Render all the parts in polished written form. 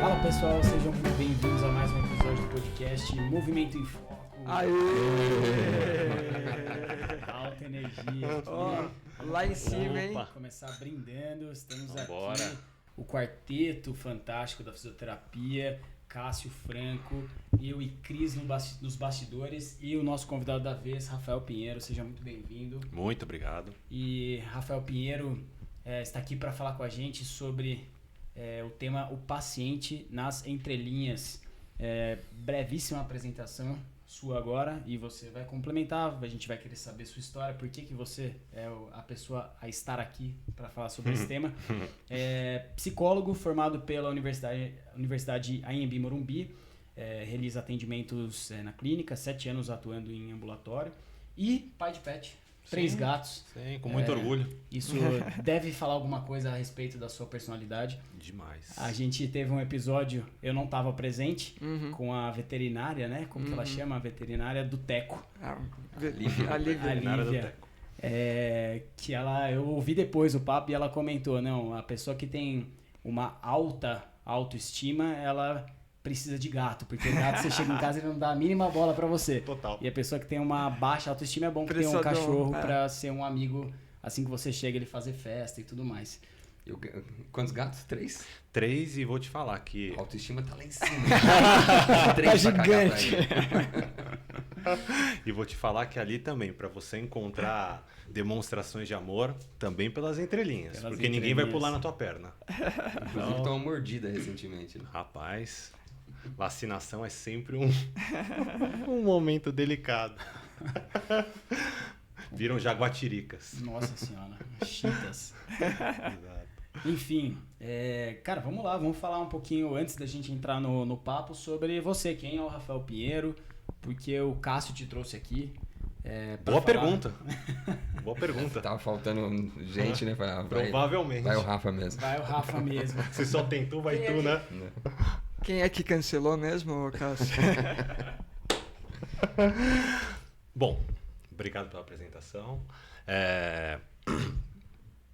Fala pessoal, sejam muito bem-vindos a mais um episódio do podcast Movimento em Foco. Aê! Alta energia aqui. Lá em cima, hein? Começar brindando, estamos Vambora. aqui, o quarteto fantástico da fisioterapia, Cássio Franco, eu e Cris nos bastidores e o nosso convidado da vez, Rafael Pinheiro, seja muito bem-vindo. Muito obrigado. E Rafael Pinheiro está aqui para falar com a gente sobre o tema O Paciente nas Entrelinhas. Brevíssima apresentação sua agora e você vai complementar, a gente vai querer saber sua história, por que você é a pessoa a estar aqui para falar sobre esse tema. Psicólogo formado pela Universidade Anhembi Morumbi, realiza atendimentos na clínica, 7 anos atuando em ambulatório e pai de pet. 3 gatos. Sim, com muito orgulho. Isso deve falar alguma coisa a respeito da sua personalidade. Demais. A gente teve um episódio, eu não estava presente, com a veterinária, né? Como que ela chama? A veterinária do Teco. A Lívia. do Teco. Que eu ouvi depois o papo e ela comentou, não, a pessoa que tem uma alta autoestima, ela precisa de gato, porque o gato você chega em casa e ele não dá a mínima bola pra você. Total. E a pessoa que tem uma baixa autoestima é bom que tenha um cachorro pra ser um amigo, assim que você chega, ele fazer festa e tudo mais. Quantos gatos? 3? 3 e vou te falar que... A autoestima tá lá em cima. Tá gigante. E vou te falar que ali também, pra você encontrar demonstrações de amor, também pelas entrelinhas. Porque ninguém vai pular na tua perna. Inclusive, tomou uma mordida recentemente. Né? Rapaz, vacinação é sempre um momento delicado. Viram jaguatiricas. Nossa senhora, chitas. Exato. Enfim, cara, vamos lá, vamos falar um pouquinho antes da gente entrar no papo sobre você. Quem é o Rafael Pinheiro? Porque o Cássio te trouxe aqui. Boa pergunta. Boa pergunta. Tava faltando gente, né? Provavelmente. Vai o Rafa mesmo. Vai o Rafa mesmo. Se só tem tu, vai tu, né? Quem é que cancelou mesmo, Cássio? Bom, obrigado pela apresentação.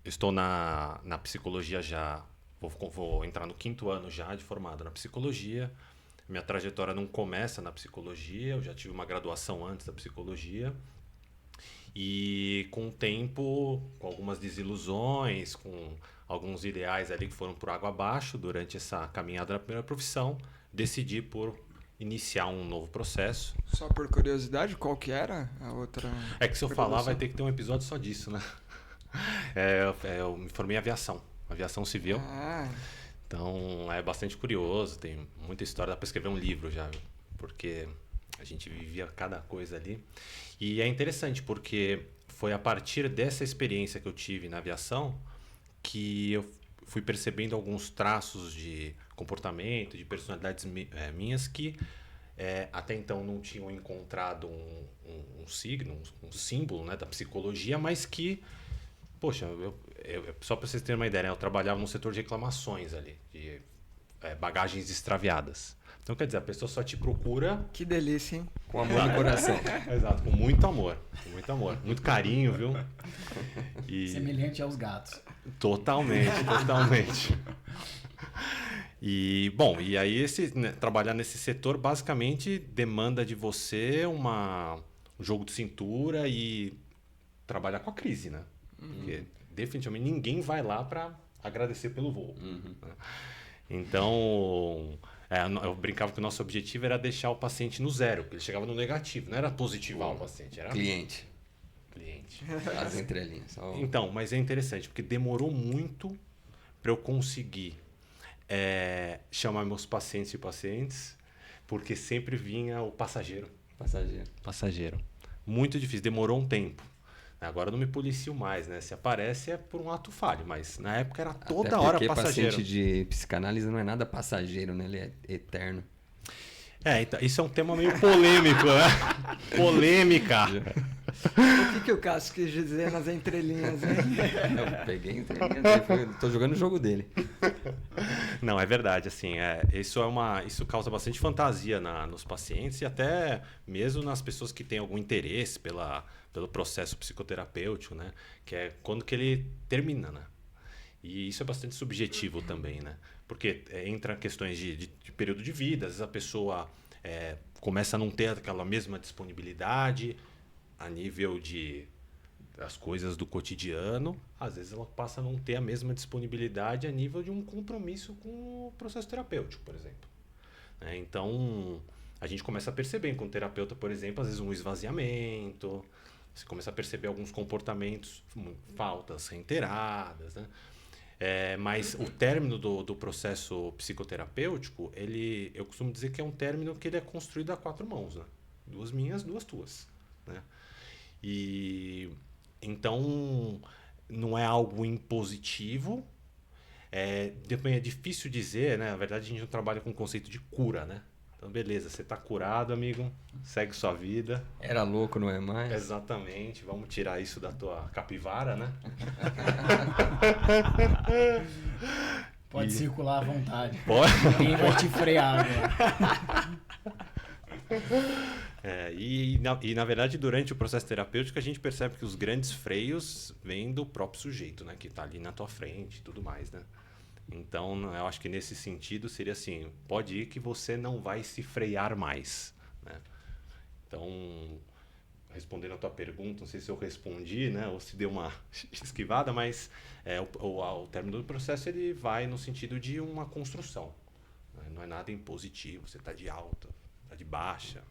Estou na psicologia já, vou entrar no 5º ano já de formado na psicologia. Minha trajetória não começa na psicologia, eu já tive uma graduação antes da psicologia. E com o tempo, com algumas desilusões, com alguns ideais ali que foram por água abaixo durante essa caminhada na primeira profissão, decidi por iniciar um novo processo. Só por curiosidade, qual que era a outra? É que se eu falar vai ter que ter um episódio só disso, né? Eu me formei em aviação civil. Então é bastante curioso, tem muita história, dá para escrever um livro já, porque a gente vivia cada coisa ali. E é interessante porque foi a partir dessa experiência que eu tive na aviação que eu fui percebendo alguns traços de comportamento, de personalidades minhas que até então não tinham encontrado um signo, um símbolo, né, da psicologia, mas que, poxa, só para vocês terem uma ideia, né, eu trabalhava no setor de reclamações ali, de bagagens extraviadas. Então, quer dizer, a pessoa só te procura... Que delícia, hein? Com amor no coração. Exato, com muito amor, muito carinho, viu? E... Semelhante aos gatos. Totalmente. E, bom, e aí trabalhar nesse setor basicamente demanda de você um jogo de cintura e trabalhar com a crise, né? Porque definitivamente ninguém vai lá para agradecer pelo voo. Então, eu brincava que o nosso objetivo era deixar o paciente no zero, porque ele chegava no negativo, não era positivar o paciente, era Cliente. As entrelinhas. Então, mas é interessante, porque demorou muito para eu conseguir chamar meus pacientes de pacientes, porque sempre vinha o passageiro. Passageiro. Muito difícil, demorou um tempo. Agora eu não me policio mais, né? Se aparece é por um ato falho, mas na época era toda hora passageiro. Porque paciente de psicanálise não é nada passageiro, né? Ele é eterno. Então, isso é um tema meio polêmico, né? Polêmica. O que o Cássio quis dizer nas entrelinhas, hein? Eu peguei entrelinhas dele, tô jogando o jogo dele. Não, é verdade, assim, isso causa bastante fantasia nos pacientes e até mesmo nas pessoas que têm algum interesse pelo processo psicoterapêutico, né? Que é quando que ele termina, né? E isso é bastante subjetivo também, né? Porque entra questões de período de vida, às vezes a pessoa começa a não ter aquela mesma disponibilidade a nível das coisas do cotidiano, às vezes ela passa a não ter a mesma disponibilidade a nível de um compromisso com o processo terapêutico, por exemplo. Então, a gente começa a perceber com o terapeuta, por exemplo, às vezes um esvaziamento, você começa a perceber alguns comportamentos, faltas reiteradas, né? Mas o término do processo psicoterapêutico, eu costumo dizer que é um término que ele é construído a 4 mãos, né? 2 minhas, 2 tuas, né? E então não é algo impositivo, também é difícil dizer, né? Na verdade, a gente não trabalha com o conceito de cura, né? Então, beleza, você tá curado, amigo, segue sua vida. Era louco, não é mais? Exatamente, vamos tirar isso da tua capivara, né? Pode circular à vontade. Pode. Ninguém vai te frear agora. E na verdade, durante o processo terapêutico, a gente percebe que os grandes freios vêm do próprio sujeito, né? Que está ali na tua frente e tudo mais, né? Então, eu acho que nesse sentido seria assim, pode ir que você não vai se frear mais, né? Então, respondendo a tua pergunta, não sei se eu respondi, né? Ou se deu uma esquivada, mas o término do processo ele vai no sentido de uma construção, né? Não é nada impositivo, você está de alta, está de baixa.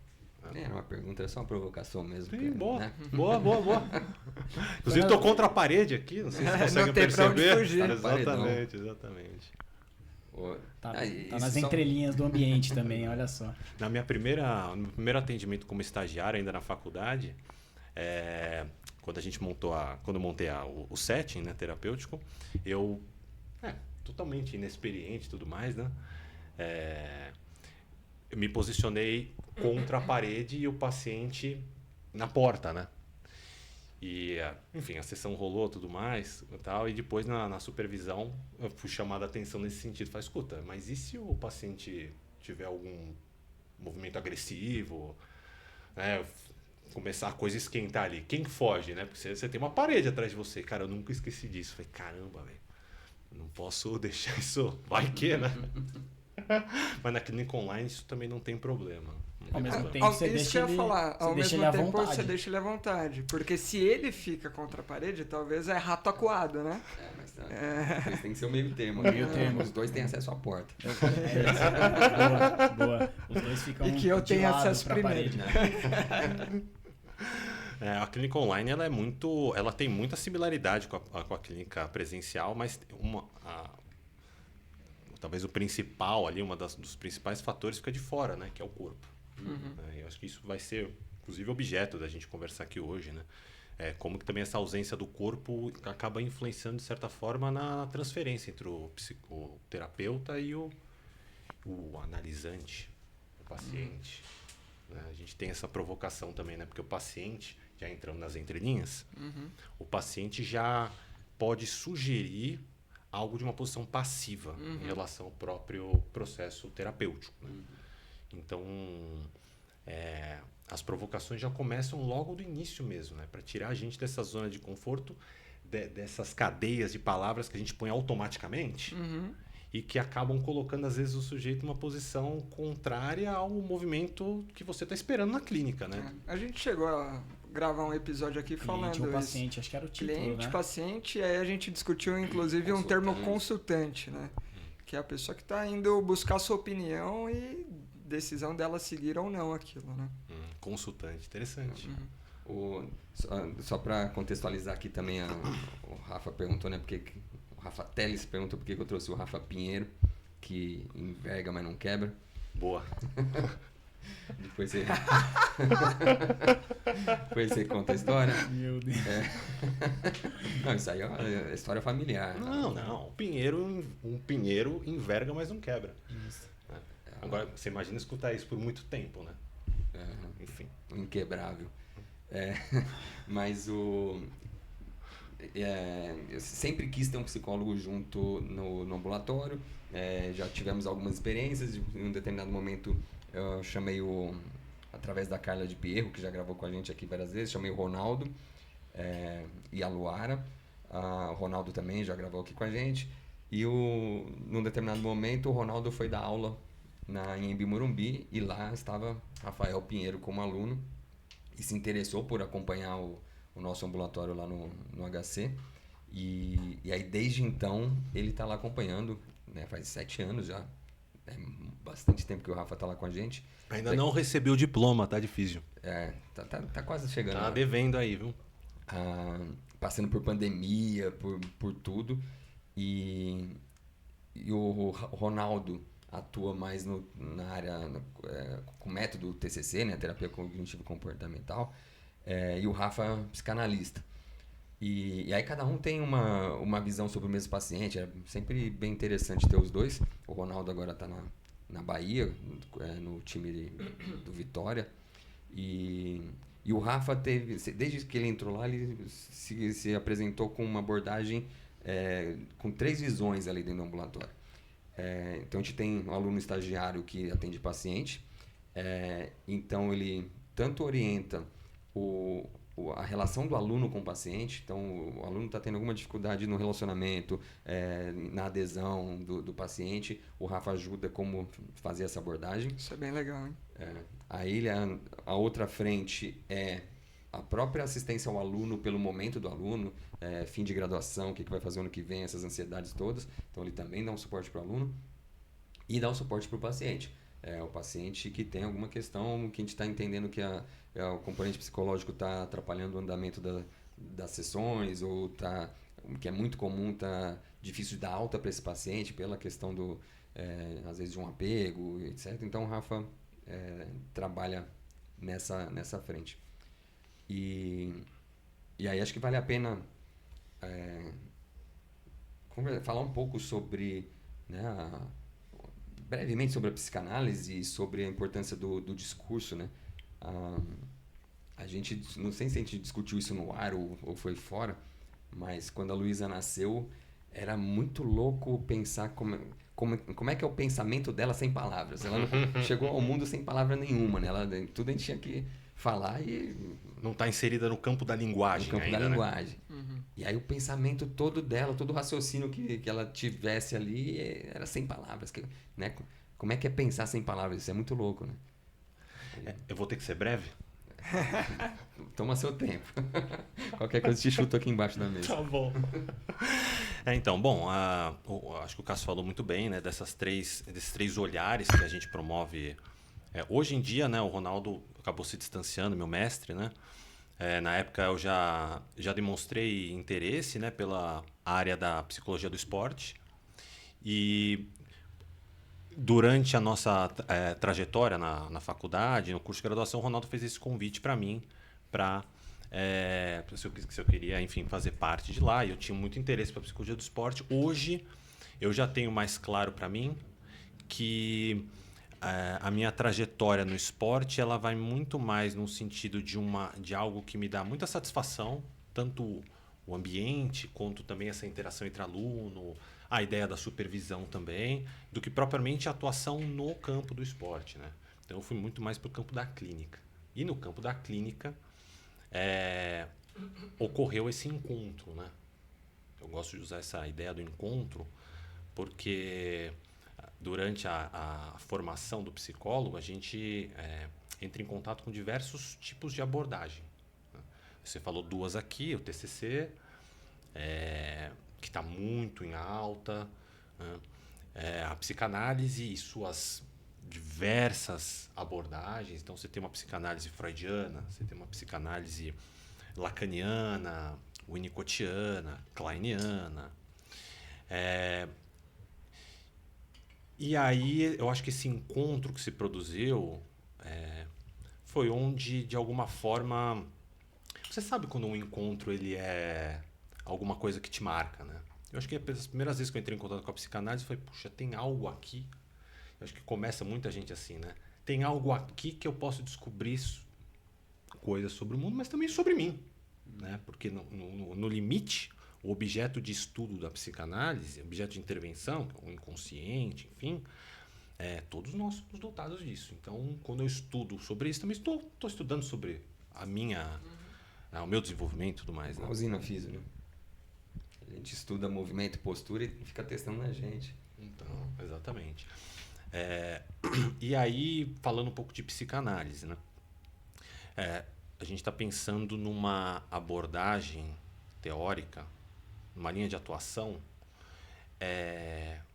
Era uma pergunta, era só uma provocação mesmo. Sim, boa, né? boa. Inclusive, estou contra a parede aqui, não sei se vocês conseguem perceber. Pra onde fugir. Exatamente. Tá nas entrelinhas do ambiente também, olha só. No meu primeiro atendimento como estagiário, ainda na faculdade, quando eu montei o setting, né, terapêutico, eu, totalmente inexperiente e tudo mais, né? Eu me posicionei contra a parede e o paciente na porta, né? E, enfim, a sessão rolou, tudo mais, e depois na supervisão eu fui chamado a atenção nesse sentido. Falei, escuta, mas e se o paciente tiver algum movimento agressivo, né? Começar a coisa a esquentar ali, quem foge, né? Porque você tem uma parede atrás de você. Cara, eu nunca esqueci disso. Falei, caramba, velho, não posso deixar isso, vai que, né? Mas na clínica online isso também não tem problema. Ao mesmo tempo, você deixa ele, ao mesmo tempo você deixa ele à vontade. Porque se ele fica contra a parede, talvez é rato acuado, né? Mas tem que ser o meio termo. Os dois têm acesso à porta. Boa. Os dois ficam e que eu tenho acesso primeiro. Parede, né? A clínica online ela tem muita similaridade com a clínica presencial, mas talvez o principal ali, dos principais fatores fica de fora, né? Que é o corpo. Eu acho que isso vai ser, inclusive, objeto da gente conversar aqui hoje, né? Como que também essa ausência do corpo acaba influenciando, de certa forma, na transferência entre o psicoterapeuta e o analisante, o paciente. A gente tem essa provocação também, né? Porque o paciente, já entrando nas entrelinhas, o paciente já pode sugerir algo de uma posição passiva em relação ao próprio processo terapêutico, né? Então, as provocações já começam logo do início mesmo, né? Para tirar a gente dessa zona de conforto, dessas cadeias de palavras que a gente põe automaticamente e que acabam colocando, às vezes, o sujeito numa posição contrária ao movimento que você está esperando na clínica, né? A gente chegou a gravar um episódio aqui falando cliente ou paciente, acho que era o título, cliente, né? paciente, e aí a gente discutiu, inclusive, um termo consultante, né? Que é a pessoa que está indo buscar sua opinião e decisão dela seguir ou não aquilo, né? Consultante, interessante. Só para contextualizar aqui também, o Rafa perguntou, né? O Rafa Teles perguntou por que eu trouxe o Rafa Pinheiro, que enverga, mas não quebra. Boa. Depois você conta a história. Meu Deus. Não, isso aí é uma história familiar. Não. Um pinheiro enverga, mas não quebra. Isso. Agora, você imagina escutar isso por muito tempo, né? Enfim. Inquebrável. Mas eu sempre quis ter um psicólogo junto no ambulatório. Já tivemos algumas experiências. Em um determinado momento, eu chamei através da Carla de Pierro, que já gravou com a gente aqui várias vezes, chamei o Ronaldo e a Luara. O Ronaldo também já gravou aqui com a gente. E num determinado momento o Ronaldo foi dar aula na Anhembi Morumbi e lá estava Rafael Pinheiro como aluno e se interessou por acompanhar o nosso ambulatório lá no HC. E aí desde então ele está lá acompanhando, né? Faz 7 anos já. É bastante tempo que o Rafa está lá com a gente. Ainda não recebeu o diploma, tá difícil. Tá quase chegando. Tá devendo aí, viu? Passando por pandemia, por tudo. E o Ronaldo atua mais na área com o método TCC, né? Terapia cognitivo-comportamental. E o Rafa, psicanalista. E aí cada um tem uma visão sobre o mesmo paciente. É sempre bem interessante ter os dois. O Ronaldo agora está na Bahia, no time do Vitória. E o Rafa desde que ele entrou lá, ele se apresentou com uma abordagem com 3 visões ali dentro do ambulatório. Então a gente tem um aluno estagiário que atende paciente. Então ele tanto orienta a relação do aluno com o paciente. Então o aluno está tendo alguma dificuldade no relacionamento, na adesão do paciente, o Rafa ajuda como fazer essa abordagem. Isso é bem legal, hein? Aí a outra frente é a própria assistência ao aluno pelo momento do aluno, fim de graduação, o que vai fazer ano que vem, essas ansiedades todas. Então ele também dá um suporte para o aluno e dá um suporte para o paciente. O paciente que tem alguma questão que a gente está entendendo que o componente psicológico está atrapalhando o andamento das sessões, ou que é muito comum, está difícil de dar alta para esse paciente pela questão às vezes de um apego, etc. Então o Rafa trabalha nessa frente. E aí acho que vale a pena falar um pouco sobre, né, brevemente sobre a psicanálise e sobre a importância do discurso, né? A gente, não sei se a gente discutiu isso no ar ou foi fora, mas quando a Luísa nasceu, era muito louco pensar como é que é o pensamento dela sem palavras. Ela não chegou ao mundo sem palavra nenhuma, né? Tudo a gente tinha que falar e... Não está inserida no campo da linguagem. No campo ainda, da linguagem. Né? Uhum. E aí o pensamento todo dela, todo o raciocínio que ela tivesse ali era sem palavras. Né? Como é que é pensar sem palavras? Isso é muito louco, né? Eu vou ter que ser breve? Toma seu tempo. Qualquer coisa te chuto aqui embaixo da mesa. Tá bom. Então, bom, acho que o Cássio falou muito bem, né, desses três olhares que a gente promove. Hoje em dia, né, o Ronaldo acabou se distanciando, meu mestre, né? Na época eu já demonstrei interesse, né, pela área da psicologia do esporte. E durante a nossa trajetória na faculdade, no curso de graduação, o Ronaldo fez esse convite para mim, se eu queria, enfim, fazer parte de lá. E eu tinha muito interesse pela psicologia do esporte. Hoje eu já tenho mais claro para mim que a minha trajetória no esporte ela vai muito mais no sentido de algo que me dá muita satisfação, tanto o ambiente quanto também essa interação entre aluno, a ideia da supervisão também, do que propriamente a atuação no campo do esporte, né? Então eu fui muito mais para o campo da clínica. E no campo da clínica ocorreu esse encontro, né? Eu gosto de usar essa ideia do encontro porque durante a formação do psicólogo, a gente entra em contato com diversos tipos de abordagem. Você falou 2 aqui, o TCC, que está muito em alta, né? A psicanálise e suas diversas abordagens. Então, você tem uma psicanálise freudiana, você tem uma psicanálise lacaniana, winnicottiana, kleiniana. E aí, eu acho que esse encontro que se produziu foi onde, de alguma forma... Você sabe quando um encontro ele é alguma coisa que te marca, né? Eu acho que as primeiras vezes que eu entrei em contato com a psicanálise foi, puxa, tem algo aqui. Eu acho que começa muita gente assim, né? Tem algo aqui que eu posso descobrir coisas sobre o mundo, mas também sobre mim, né? Porque no limite... O objeto de estudo da psicanálise, objeto de intervenção, o inconsciente, enfim, todos nós somos dotados disso. Então, quando eu estudo sobre isso, também estou estudando sobre o meu desenvolvimento e tudo mais. Né? Igualzinho na física, né? A gente estuda movimento, postura e fica testando na gente. Então, exatamente. E aí, falando um pouco de psicanálise, né? A gente está pensando numa abordagem teórica, numa linha de atuação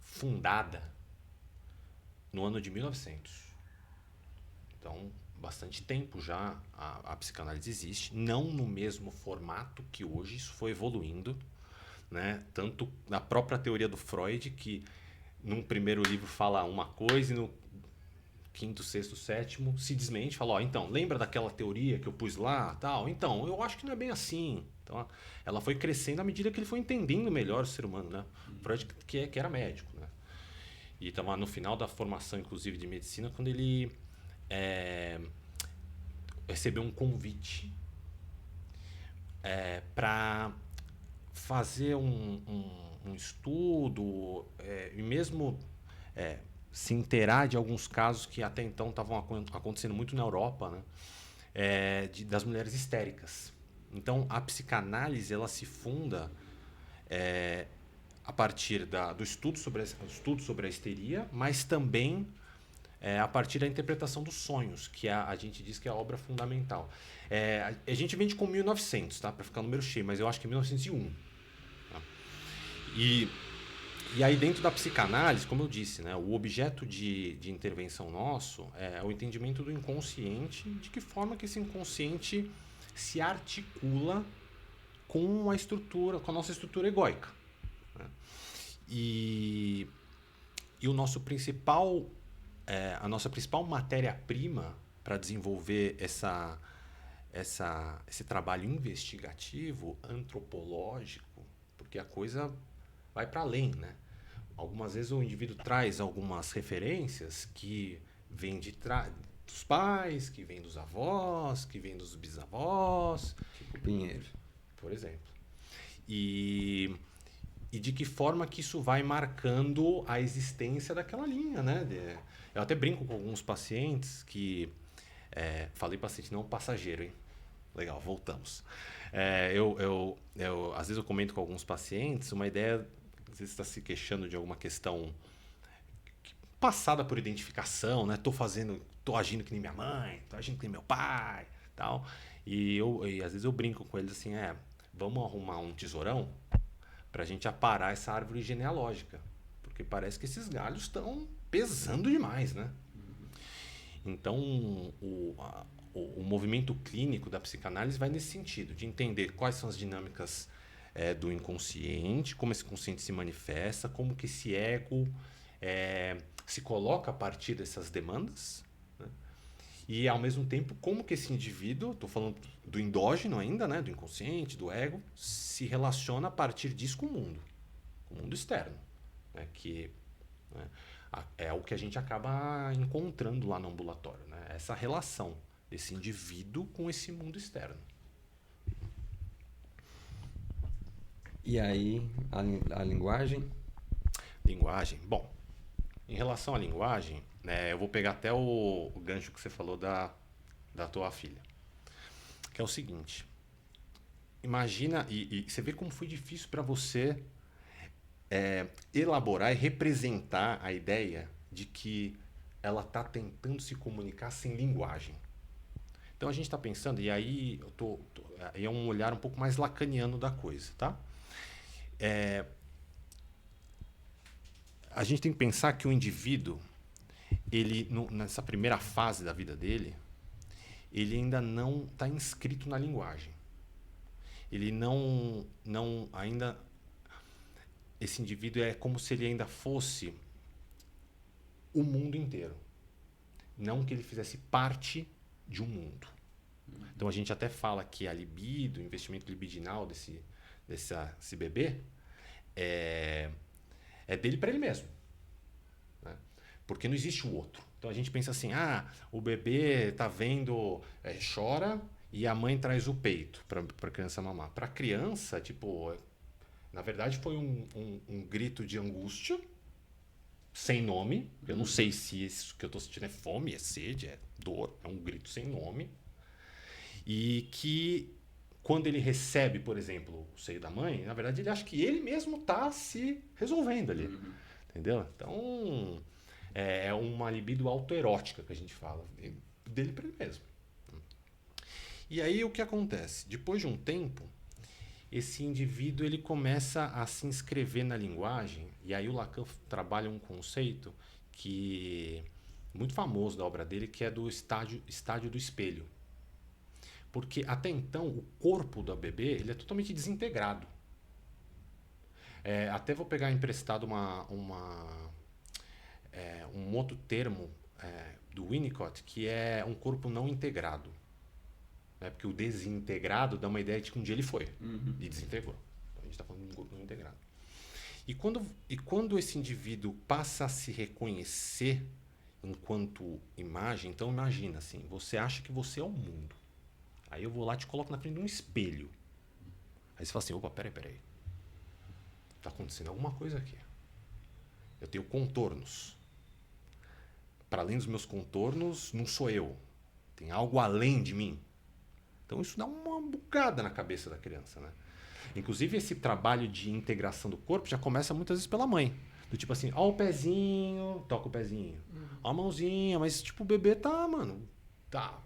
fundada no ano de 1900. Então, bastante tempo já a psicanálise existe, não no mesmo formato que hoje, isso foi evoluindo, né? Tanto na própria teoria do Freud, que num primeiro livro fala uma coisa e no quinto, sexto, sétimo se desmente, fala, então, lembra daquela teoria que eu pus lá, tal? Então, eu acho que não é bem assim. Então, ela foi crescendo à medida que ele foi entendendo melhor o ser humano, né? Freud, que era médico, né? E estava no final da formação, inclusive, de medicina, quando ele recebeu um convite para fazer um estudo e mesmo se inteirar de alguns casos que até então estavam acontecendo muito na Europa, né? Das mulheres histéricas. Então, a psicanálise ela se funda a partir do estudo sobre a histeria, mas também a partir da interpretação dos sonhos, que a gente diz que é a obra fundamental. A gente vende com 1900, tá? Para ficar número cheio, mas eu acho que é 1901. Tá? E aí dentro da psicanálise, como eu disse, né, o objeto de intervenção nosso é o entendimento do inconsciente, de que forma que esse inconsciente se articula com a nossa estrutura egóica. Né? E o nosso a nossa principal matéria-prima para desenvolver esse trabalho investigativo, antropológico, porque a coisa vai para além, né? Algumas vezes o indivíduo traz algumas referências que vêm dos pais, que vêm dos avós, que vêm dos bisavós. Tipo Pinheiro. Por exemplo. E de que forma que isso vai marcando a existência daquela linha, né? Eu até brinco com alguns pacientes que... falei paciente, não passageiro, hein? Legal, voltamos. Às vezes eu comento com alguns pacientes uma ideia, às vezes está se queixando de alguma questão passada por identificação, né? Tô agindo que nem minha mãe, tô agindo que nem meu pai, tal. E às vezes eu brinco com eles assim, vamos arrumar um tesourão pra gente aparar essa árvore genealógica, porque parece que esses galhos estão pesando demais, né? Então, o movimento clínico da psicanálise vai nesse sentido, de entender quais são as dinâmicas do inconsciente, como esse consciente se manifesta, como que esse ego se coloca a partir dessas demandas, né? E, ao mesmo tempo, como que esse indivíduo, estou falando do endógeno ainda, né, do inconsciente, do ego, se relaciona a partir disso com o mundo externo, né, que é o que a gente acaba encontrando lá no ambulatório, né, essa relação desse indivíduo com esse mundo externo. E aí, a linguagem? Linguagem. Bom, em relação à linguagem, eu vou pegar até o gancho que você falou da tua filha. Que é o seguinte. Imagina, e você vê como foi difícil para você elaborar e representar a ideia de que ela está tentando se comunicar sem linguagem. Então a gente está pensando, e aí é um olhar um pouco mais lacaniano da coisa, tá? A gente tem que pensar que o indivíduo, ele nessa primeira fase da vida dele, ele ainda não está inscrito na linguagem. Ele não ainda... Esse indivíduo é como se ele ainda fosse o mundo inteiro. Não que ele fizesse parte de um mundo. Então a gente até fala que a libido, o investimento libidinal desse bebê é dele para ele mesmo, né? Porque não existe o outro. Então a gente pensa assim, o bebê tá vendo, chora e a mãe traz o peito para a criança mamar. Para a criança, na verdade foi um grito de angústia, sem nome. Eu não sei se isso que eu estou sentindo é fome, é sede, é dor, é um grito sem nome. E que quando ele recebe, por exemplo, o seio da mãe, na verdade ele acha que ele mesmo está se resolvendo ali. Entendeu? Então, é uma libido autoerótica que a gente fala, dele para ele mesmo. E aí o que acontece? Depois de um tempo, esse indivíduo ele começa a se inscrever na linguagem, e aí o Lacan trabalha um conceito que muito famoso da obra dele, que é do estádio do espelho. Porque até então o corpo do bebê ele é totalmente desintegrado. Até vou pegar emprestado um outro termo do Winnicott, que é um corpo não integrado. Porque o desintegrado dá uma ideia de que um dia ele foi e desintegrou. Então a gente está falando de um corpo não integrado. E quando esse indivíduo passa a se reconhecer enquanto imagem, então imagina assim, você acha que você é o mundo. Aí eu vou lá e te coloco na frente de um espelho. Aí você fala assim, opa, peraí. Está acontecendo alguma coisa aqui. Eu tenho contornos. Para além dos meus contornos, não sou eu. Tem algo além de mim. Então isso dá uma bugada na cabeça da criança, né? Inclusive esse trabalho de integração do corpo já começa muitas vezes pela mãe. Do tipo assim, ó o pezinho, toca o pezinho. Ó a mãozinha, mas tipo o bebê tá, mano, tá,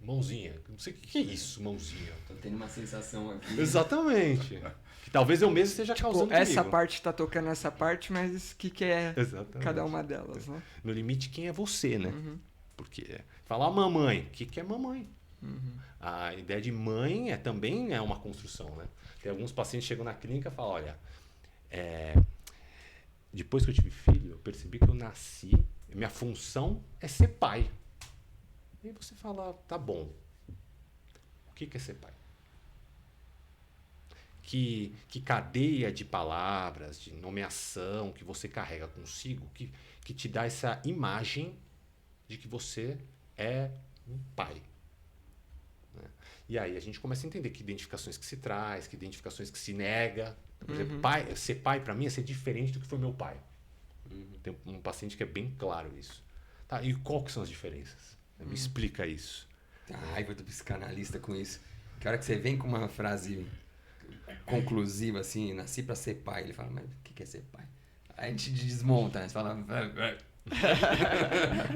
mãozinha. Não sei o que é isso, mãozinha. Tô tendo uma sensação aqui. Exatamente. Que talvez eu mesmo esteja causando essa comigo. parte tá tocando essa parte, mas o que é Exatamente. cada uma delas, né? No limite, quem é você, né? Porque falar mamãe, o que é mamãe? A ideia de mãe também é uma construção, né? Tem alguns pacientes que chegam na clínica e falam, olha, depois que eu tive filho, eu percebi que eu nasci, minha função é ser pai. E aí você fala, tá bom, o que é ser pai? Que cadeia de palavras, de nomeação que você carrega consigo, que te dá essa imagem de que você é um pai. E aí a gente começa a entender que identificações que se traz, que identificações que se nega. Por exemplo, ser pai para mim é ser diferente do que foi meu pai. Tem um paciente que é bem claro isso. Tá, e qual que são as diferenças? Me explica isso. Ai, vou do psicanalista com isso. Que hora que você vem com uma frase conclusiva assim, nasci para ser pai, ele fala, mas o que é ser pai? Aí a gente desmonta, né? Você fala...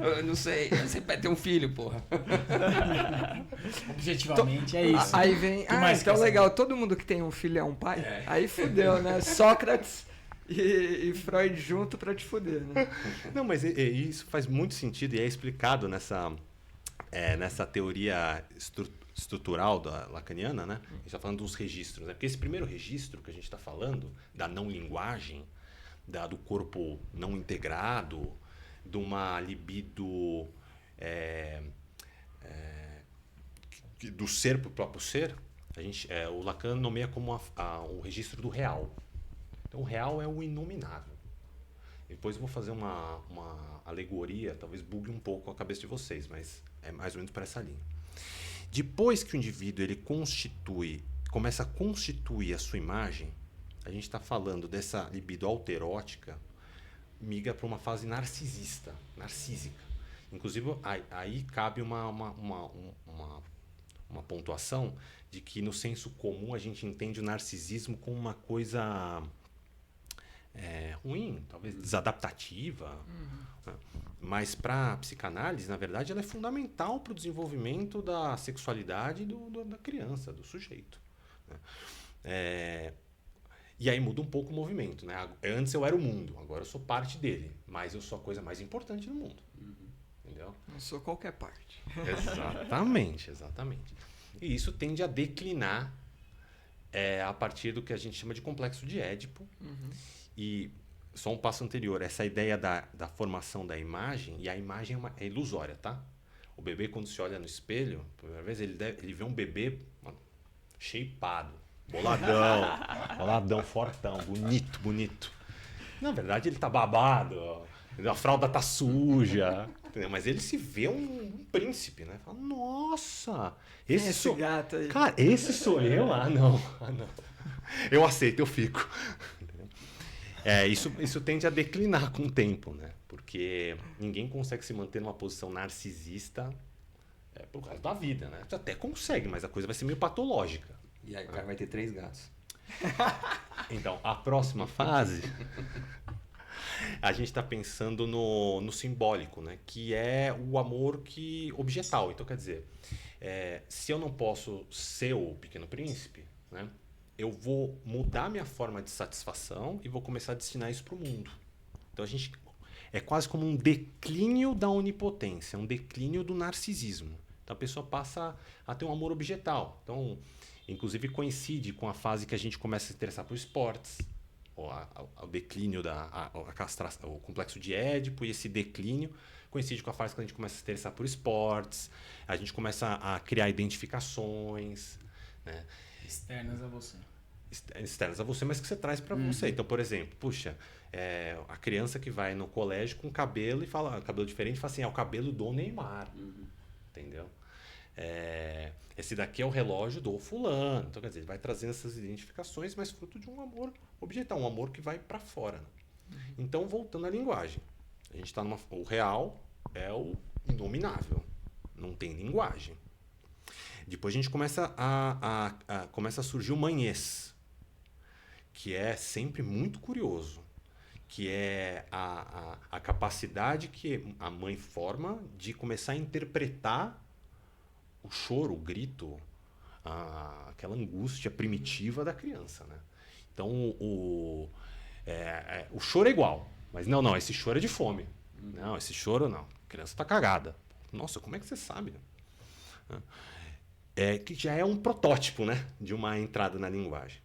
Eu não sei, você vai ter um filho, porra. Objetivamente é isso. Aí vem, então legal, todo mundo que tem um filho é um pai? Aí fudeu, né? Sócrates e Freud junto pra te fuder, né? Não, mas isso faz muito sentido e é explicado nessa teoria estrutural da lacaniana, né? A gente está falando dos registros, né? Porque esse primeiro registro que a gente está falando, da não linguagem, do corpo não integrado, de uma libido do ser para o próprio ser, o Lacan nomeia como o registro do real. Então o real é o inominável. Depois eu vou fazer uma alegoria, talvez bugue um pouco a cabeça de vocês, mas é mais ou menos para essa linha. Depois que o indivíduo ele começa a constituir a sua imagem, a gente está falando dessa libido autoerótica, migra para uma fase narcisística. Inclusive, aí cabe uma pontuação de que no senso comum a gente entende o narcisismo como uma coisa ruim, talvez desadaptativa. Né? Mas para a psicanálise, na verdade, ela é fundamental para o desenvolvimento da sexualidade da criança, do sujeito. Né? E aí muda um pouco o movimento, né? Antes eu era o mundo, agora eu sou parte dele, mas eu sou a coisa mais importante do mundo. Entendeu? Não sou qualquer parte. Exatamente. E isso tende a declinar a partir do que a gente chama de complexo de Édipo. E só um passo anterior, essa ideia da formação da imagem, e a imagem é ilusória, tá? O bebê, quando se olha no espelho, pela primeira vez ele vê um bebê shapeado. Boladão, fortão, bonito. Na verdade, ele tá babado, a fralda tá suja, entendeu? Mas ele se vê um príncipe, né? Fala, nossa, esse gato aí. Cara, esse sou eu? Ah, não. Eu aceito, eu fico. Isso tende a declinar com o tempo, né? Porque ninguém consegue se manter numa posição narcisista pro resto da vida, né? Você até consegue, mas a coisa vai ser meio patológica. E aí o cara vai ter 3 gatos. Então, a próxima fase, a gente está pensando no simbólico, né? Que é o amor objetal. Então, quer dizer, se eu não posso ser o Pequeno Príncipe, né? Eu vou mudar minha forma de satisfação e vou começar a destinar isso para o mundo. Então, é quase como um declínio da onipotência, um declínio do narcisismo. Então, a pessoa passa a ter um amor objetal. Então, inclusive coincide com a fase que a gente começa a se interessar por esportes, o declínio o complexo de Édipo, e esse declínio coincide com a fase que a gente começa a se interessar por esportes, a gente começa a criar identificações, né? Externas a você. Externas a você, mas que você traz para você. Então, por exemplo, puxa, a criança que vai no colégio com cabelo cabelo diferente, fala assim, é o cabelo do Neymar, entendeu? Esse daqui é o relógio do fulano. Então, quer dizer, ele vai trazendo essas identificações, mas fruto de um amor objetal, um amor que vai para fora, né? Então, voltando à linguagem, a gente está o real é o inominável, não tem linguagem. Depois a gente começa começa a surgir o manhês, que é sempre muito curioso, que é a capacidade que a mãe forma de começar a interpretar o choro, o grito, aquela angústia primitiva da criança, né? Então, o choro é igual, mas não, esse choro é de fome. Não, esse choro não. A criança está cagada. Nossa, como é que você sabe? Que já é um protótipo, né, de uma entrada na linguagem.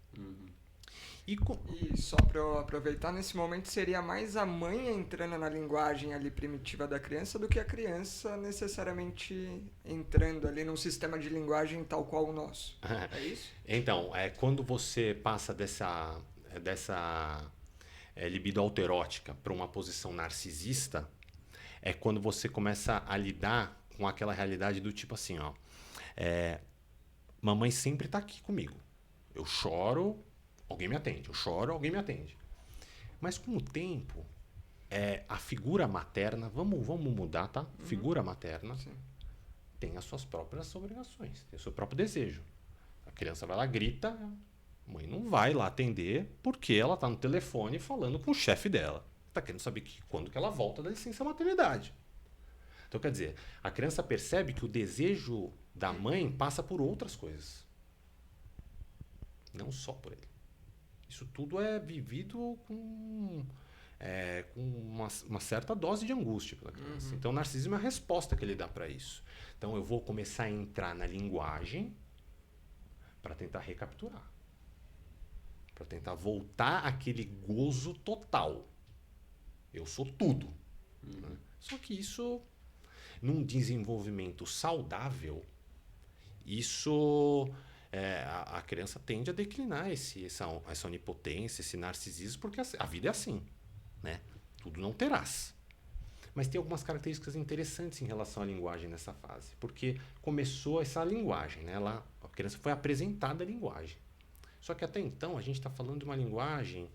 E só para eu aproveitar, nesse momento seria mais a mãe entrando na linguagem ali primitiva da criança do que a criança necessariamente entrando ali num sistema de linguagem tal qual o nosso. É isso? Então, quando você passa dessa libido autoerótica para uma posição narcisista, é quando você começa a lidar com aquela realidade do tipo assim, ó, mamãe sempre está aqui comigo. Eu choro, alguém me atende. Eu choro, alguém me atende. Mas com o tempo, a figura materna, vamos mudar, tá? Figura materna tem as suas próprias obrigações, tem o seu próprio desejo. A criança vai lá, grita, a mãe não vai lá atender porque ela está no telefone falando com o chefe dela. Está querendo saber quando que ela volta da licença maternidade. Então, quer dizer, a criança percebe que o desejo da mãe passa por outras coisas. Não só por ele. Isso tudo é vivido com uma certa dose de angústia pela criança. Então, o narcisismo é a resposta que ele dá para isso. Então, eu vou começar a entrar na linguagem para tentar recapturar. Para tentar voltar àquele gozo total. Eu sou tudo. Né? Só que isso, num desenvolvimento saudável, a criança tende a declinar essa onipotência, esse narcisismo, porque a vida é assim, né? Tudo não terás. Mas tem algumas características interessantes em relação à linguagem nessa fase, porque começou essa linguagem, né? A criança foi apresentada a linguagem. Só que até então a gente está falando de uma linguagem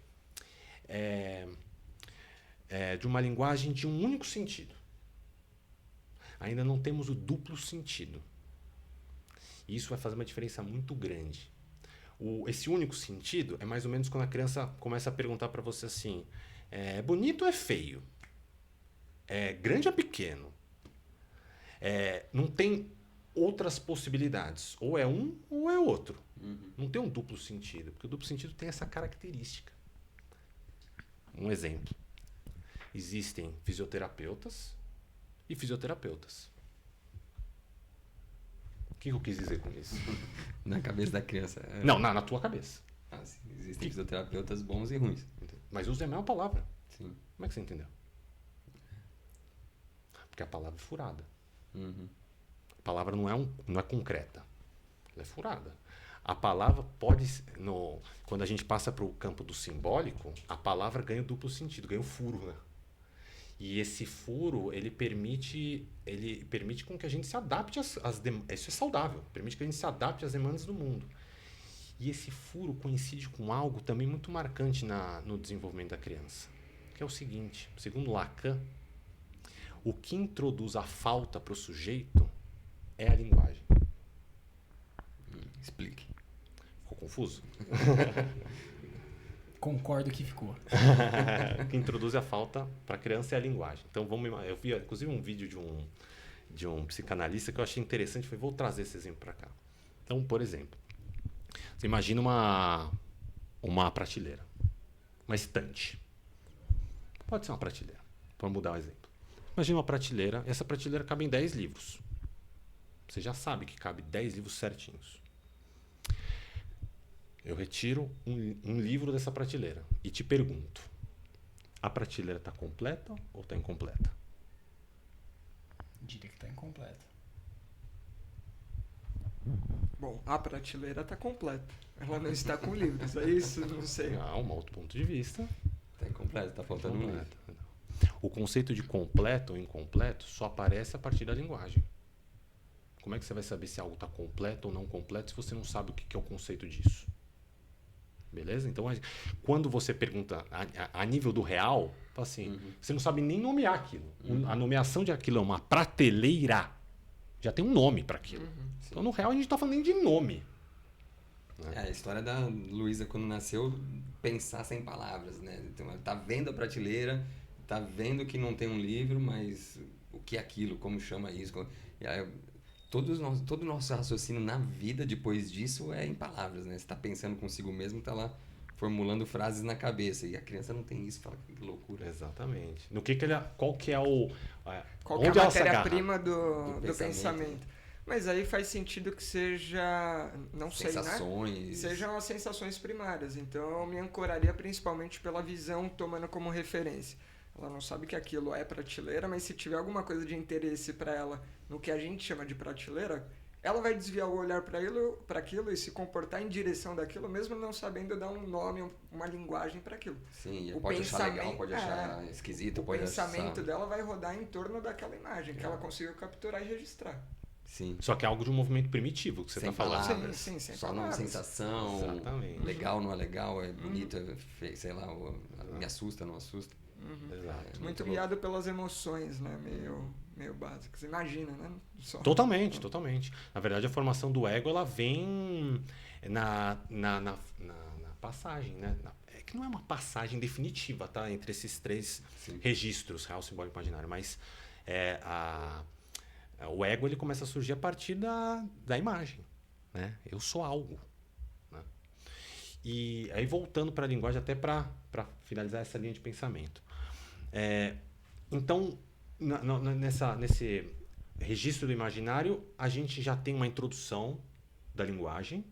de um único sentido. Ainda não temos o duplo sentido. E isso vai fazer uma diferença muito grande. Esse único sentido é mais ou menos quando a criança começa a perguntar para você assim, é bonito ou é feio? É grande ou é pequeno? Não tem outras possibilidades. Ou é um ou é outro. Não tem um duplo sentido, porque o duplo sentido tem essa característica. Um exemplo. Existem fisioterapeutas e fisioterapeutas. O que eu quis dizer com isso? Na cabeça da criança. Não, na tua cabeça. Sim. Existem fisioterapeutas bons e ruins. Mas usa a mesma palavra. Sim. Como é que você entendeu? Porque a palavra é furada. A palavra não é concreta. Ela é furada. A palavra quando a gente passa para o campo do simbólico, a palavra ganha o duplo sentido, ganha o furo, né? E esse furo, ele permite com que a gente se adapte às demandas. Isso é saudável, permite que a gente se adapte às demandas do mundo. E esse furo coincide com algo também muito marcante no desenvolvimento da criança, que é o seguinte, segundo Lacan, o que introduz a falta para o sujeito é a linguagem. Explique. confuso? Concordo que ficou. Que introduz a falta para a criança é a linguagem. Então, eu vi, inclusive, um vídeo de um psicanalista que eu achei interessante. Falei, vou trazer esse exemplo para cá. Então, por exemplo, você imagina uma prateleira, uma estante. Pode ser uma prateleira, para mudar o exemplo. Imagina uma prateleira, e essa prateleira cabe em 10 livros. Você já sabe que cabe 10 livros certinhos. Eu retiro um livro dessa prateleira e te pergunto: a prateleira está completa ou está incompleta? Diria que está incompleta. Bom, a prateleira está completa. Ela não está com livros, é isso? Não sei. Não, um outro ponto de vista. Está incompleta, está faltando um livro. O conceito de completo ou incompleto só aparece a partir da linguagem. Como é que você vai saber se algo está completo ou não completo se você não sabe o que é o conceito disso? Beleza? Então, quando você pergunta a nível do real, fala assim, você não sabe nem nomear aquilo. A nomeação de aquilo é uma prateleira. Já tem um nome para aquilo. Então, no real, a gente não está falando nem de nome. É a história da Luísa, quando nasceu, pensar sem palavras, né? Então, ela tá vendo a prateleira, tá vendo que não tem um livro, mas o que é aquilo, como chama isso? E aí, todo o nosso raciocínio na vida, depois disso, é em palavras, né? Você tá pensando consigo mesmo, tá lá formulando frases na cabeça. E a criança não tem isso, fala que loucura. Exatamente. No que ele, qual que é o... Qual que é a matéria-prima do pensamento? Mas aí faz sentido que seja, não sensações. Sei, né? Sejam as sensações primárias. Então eu me ancoraria principalmente pela visão, tomando como referência. Ela não sabe que aquilo é prateleira, mas se tiver alguma coisa de interesse para ela no que a gente chama de prateleira, ela vai desviar o olhar para aquilo e se comportar em direção daquilo, mesmo não sabendo dar um nome, uma linguagem para aquilo. Sim, pode achar legal, pode achar esquisito, pode achar... O pensamento dela vai rodar em torno daquela imagem que ela conseguiu capturar e registrar. Sim. Só que é algo de um movimento primitivo que você está falando. Palavras, sim, sem só palavras. numa sensação. Exatamente. Legal, não é legal, é bonito, sei lá, me assusta, não assusta. Exato. Muito guiado pelas emoções, né? Meio básicas. Imagina, né? Totalmente. Na verdade, a formação do ego, ela vem na passagem, né? É que não é uma passagem definitiva, tá? Entre esses três registros, real, simbólico e imaginário, mas o ego, ele começa a surgir a partir da imagem, né? Eu sou algo, né? E aí, voltando para a linguagem, até para finalizar essa linha de pensamento. Então, nesse registro do imaginário, a gente já tem uma introdução da linguagem.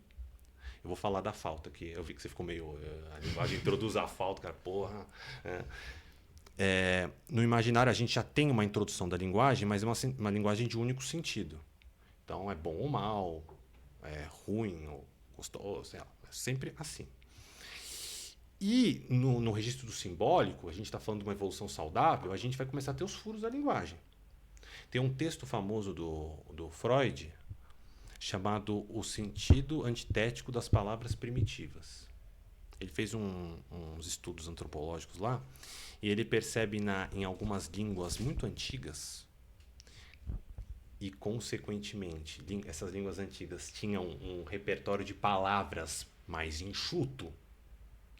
Eu vou falar da falta, que eu vi que você ficou meio... A linguagem introduz a falta, cara, porra... No imaginário, a gente já tem uma introdução da linguagem, mas é uma linguagem de único sentido. Então, é bom ou mal, é ruim ou gostoso, é sempre assim. E no registro do simbólico, a gente está falando de uma evolução saudável, a gente vai começar a ter os furos da linguagem. Tem um texto famoso do Freud chamado O Sentido Antitético das Palavras Primitivas. Ele fez uns estudos antropológicos lá e ele percebe em algumas línguas muito antigas e, consequentemente, essas línguas antigas tinham um repertório de palavras mais enxuto.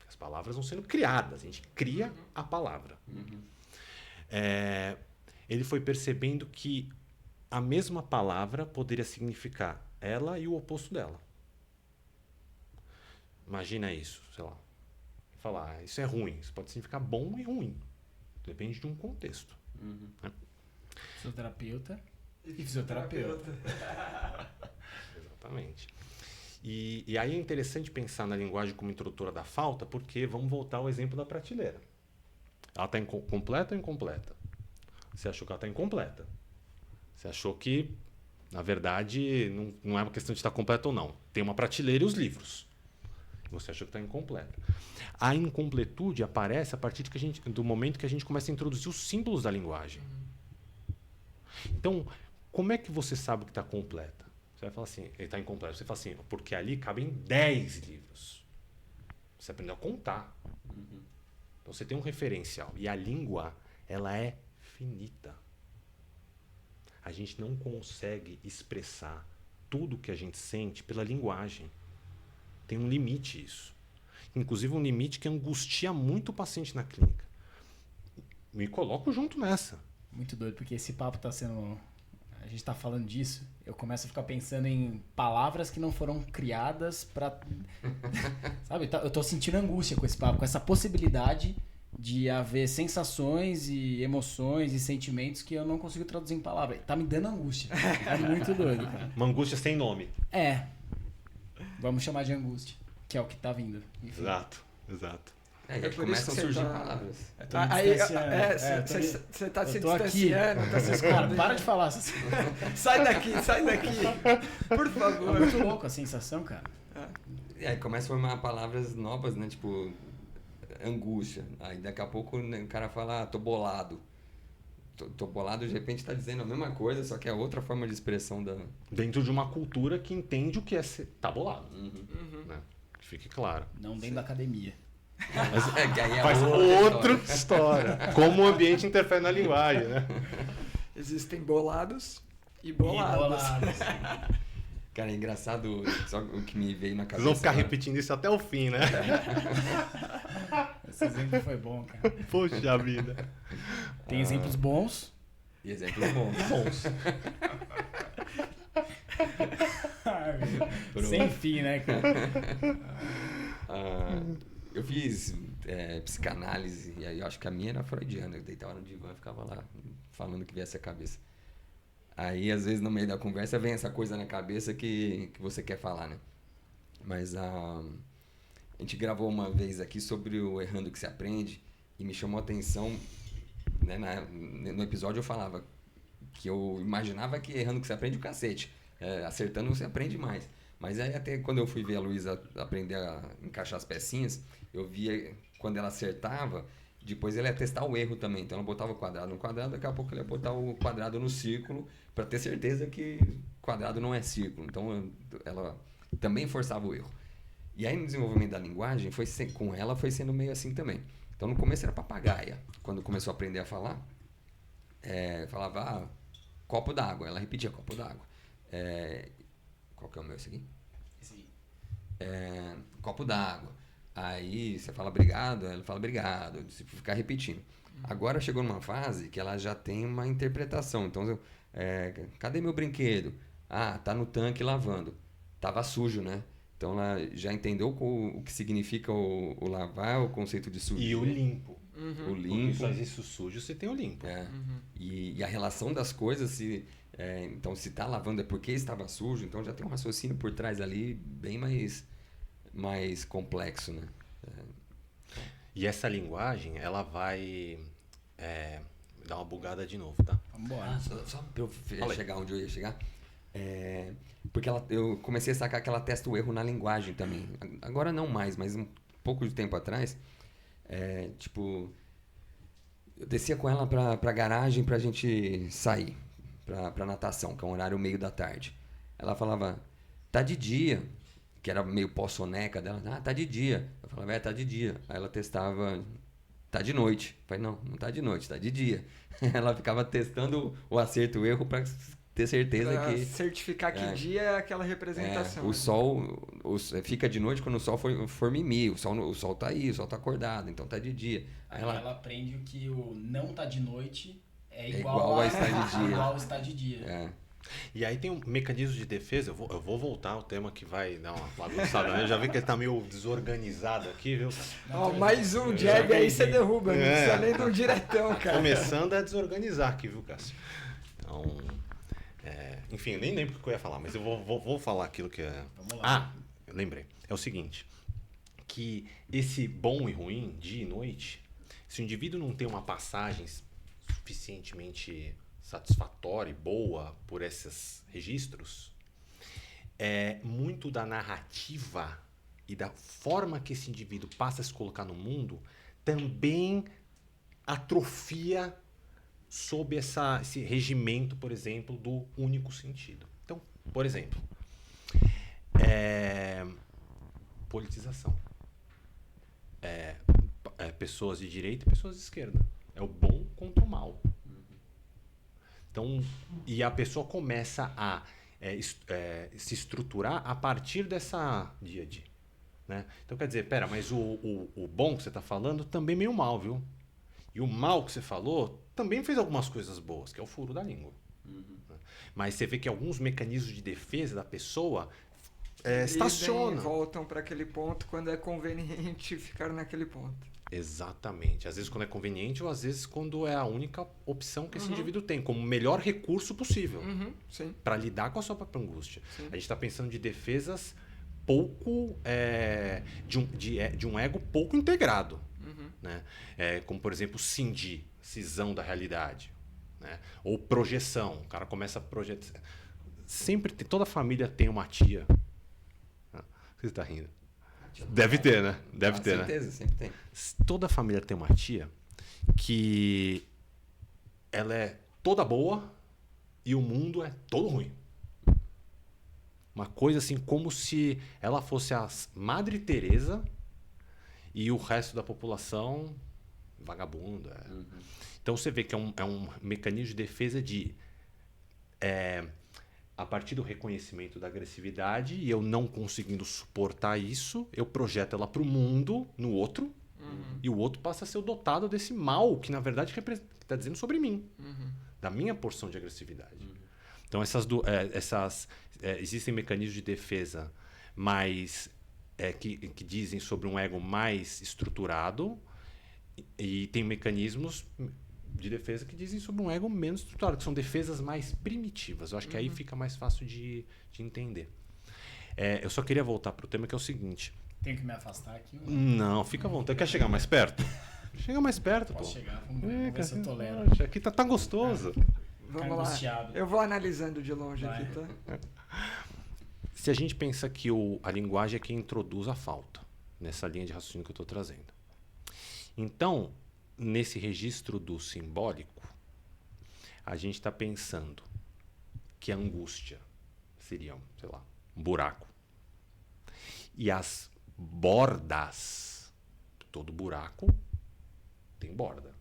As palavras vão sendo criadas, a gente cria a palavra. Ele foi percebendo que a mesma palavra poderia significar ela e o oposto dela. Imagina isso, sei lá. Falar, isso é ruim, isso pode significar bom e ruim. Depende de um contexto. Né? Fisioterapeuta e fisioterapeuta. Exatamente. E aí é interessante pensar na linguagem como introdutora da falta, porque vamos voltar ao exemplo da prateleira. Ela está completa ou incompleta? Você achou que ela está incompleta. Você achou que, na verdade, não é uma questão de estar completa ou não. Tem uma prateleira e os livros. Você achou que está incompleta. A incompletude aparece a partir do momento que a gente começa a introduzir os símbolos da linguagem. Então, como é que você sabe que está completa? Você vai falar assim, ele está incompleto. Você fala assim, porque ali cabem 10 livros. Você aprendeu a contar. Então você tem um referencial. E a língua, ela é finita. A gente não consegue expressar tudo que a gente sente pela linguagem. Tem um limite isso. Inclusive um limite que angustia muito o paciente na clínica. Me coloco junto nessa. Muito doido, porque esse papo tá sendo... A gente tá falando disso, eu começo a ficar pensando em palavras que não foram criadas pra... Sabe, eu tô sentindo angústia com esse papo, com essa possibilidade de haver sensações e emoções e sentimentos que eu não consigo traduzir em palavras. Tá me dando angústia. É muito doido, cara. Uma angústia sem nome. Vamos chamar de angústia, que é o que tá vindo. Enfim. Exato. É começam a surgir palavras. Você tá se distanciando, tá se Cara, para de falar. Sai daqui. Por favor. É muito louco a sensação, cara. Aí começa a formar palavras novas, né? Tipo, angústia. Aí daqui a pouco o cara fala, tô bolado. Tô bolado, de repente tá dizendo a mesma coisa, só que é outra forma de expressão da... Dentro de uma cultura que entende o que é ser... Tá bolado. Né? Que fique claro. Não dentro da academia. Mas que aí é faz outra história. Como o ambiente interfere na linguagem, né? Existem bolados e bolados. Cara, é engraçado, só o que me veio na cabeça. Vocês vão ficar repetindo isso até o fim, né? Esse exemplo foi bom, cara. Poxa vida. Tem exemplos bons. E exemplos bons. Sem fim, né, cara? Eu fiz psicanálise, e aí eu acho que a minha era freudiana. Eu deitava no divã e ficava lá falando o que viesse a cabeça. Aí, às vezes, no meio da conversa, vem essa coisa na cabeça que você quer falar, né? Mas a gente gravou uma vez aqui sobre o Errando que se Aprende, e me chamou a atenção, né? No episódio eu falava que eu imaginava que errando que se aprende o cacete. Acertando você aprende mais. Mas aí até quando eu fui ver a Luísa aprender a encaixar as pecinhas, eu via quando ela acertava, depois ela ia testar o erro também. Então ela botava o quadrado no quadrado, daqui a pouco ela ia botar o quadrado no círculo, para ter certeza que quadrado não é círculo. Então ela também forçava o erro. E aí no desenvolvimento da linguagem, com ela foi sendo meio assim também. Então no começo era papagaia. Quando começou a aprender a falar, falava copo d'água. Ela repetia copo d'água. Qual que é o meu esse aqui? Sim. Copo d'água. Aí você fala obrigado, ela fala obrigado. Se ficar repetindo. Agora chegou numa fase que ela já tem uma interpretação. Então, cadê meu brinquedo? Tá no tanque lavando. Tava sujo, né? Então ela já entendeu o que significa o lavar, o conceito de sujo. E o limpo. O limpo. Porque faz isso sujo, você tem o limpo. E a relação das coisas, então se tá lavando é porque estava sujo, então já tem um raciocínio por trás ali bem mais complexo, né? E essa linguagem, ela vai dar uma bugada de novo, tá? Vambora. Só pra eu chegar onde eu ia chegar. Porque eu comecei a sacar que ela testa o erro na linguagem também. Agora não mais, mas um pouco de tempo atrás, eu descia com ela pra garagem pra gente sair, pra natação, que é um horário meio da tarde. Ela falava, tá de dia, que era meio pós-soneca dela. Tá de dia. Eu falava, tá de dia. Aí ela testava, tá de noite. Eu falei, não tá de noite, tá de dia. Ela ficava testando o acerto e o erro pra ter certeza pra que... certificar que dia é aquela representação. O sol fica de noite quando o sol for mimir. O sol tá aí, o sol tá acordado, então tá de dia. Aí ela aprende que o não tá de noite é igual a estar de dia. Igual a estar de dia. E aí tem um mecanismo de defesa, eu vou voltar ao tema que vai dar uma bagunçada, né? Eu já vi que ele tá meio desorganizado aqui, viu? Mais um jab aí você derruba, não precisa nem de um diretão, cara. Começando a desorganizar aqui, viu, Cássio? Então, enfim, eu nem lembro o que eu ia falar, mas eu vou falar aquilo que é... Vamos lá. Eu lembrei. É o seguinte, que esse bom e ruim, dia e noite, se o indivíduo não tem uma passagem suficientemente satisfatória e boa por esses registros, muito da narrativa e da forma que esse indivíduo passa a se colocar no mundo também atrofia sob esse regimento, por exemplo, do único sentido. Então, por exemplo, politização. Pessoas de direita e pessoas de esquerda. É o bom contra o mal. Então, e a pessoa começa a se estruturar a partir dessa díade. Né? Então quer dizer, pera, mas o bom que você está falando também meio mal, viu? E o mal que você falou também fez algumas coisas boas, que é o furo da língua. Mas você vê que alguns mecanismos de defesa da pessoa estacionam. Voltam para aquele ponto quando é conveniente ficar naquele ponto. Exatamente. Às vezes quando é conveniente ou às vezes quando é a única opção que esse indivíduo tem, como o melhor recurso possível para lidar com a sua própria angústia. Sim. A gente está pensando de defesas pouco... de um ego pouco integrado. Né? Como, por exemplo, cisão da realidade. Né? Ou projeção. O cara começa a projetar. Toda família tem uma tia. Você está rindo? Deve ter, né? Deve ter, certeza, né? sempre tem. Toda família tem uma tia que ela é toda boa e o mundo é todo ruim. Uma coisa assim, como se ela fosse a Madre Teresa e o resto da população vagabunda. Então você vê que é um mecanismo de defesa de... a partir do reconhecimento da agressividade e eu não conseguindo suportar isso, eu projeto ela para o mundo, no outro, e o outro passa a ser o dotado desse mal que, na verdade, está dizendo sobre mim, da minha porção de agressividade. Então, existem mecanismos de defesa que dizem sobre um ego mais estruturado e tem mecanismos de defesa que dizem sobre um ego menos estruturado, que são defesas mais primitivas. Eu acho que aí fica mais fácil de entender. Eu só queria voltar para o tema, que é o seguinte. Tenho que me afastar aqui? Ou não, fica à vontade. Quer chegar mais perto? Chega mais perto, Posso pô. chegar, vamos ver se eu tolero. Aqui tá gostoso. Vamos lá. Eu vou analisando de longe aqui, tá? Se a gente pensa que a linguagem é quem introduz a falta, nessa linha de raciocínio que eu estou trazendo. Então, nesse registro do simbólico, a gente está pensando que a angústia seria, sei lá, um buraco. E as bordas, todo buraco tem borda.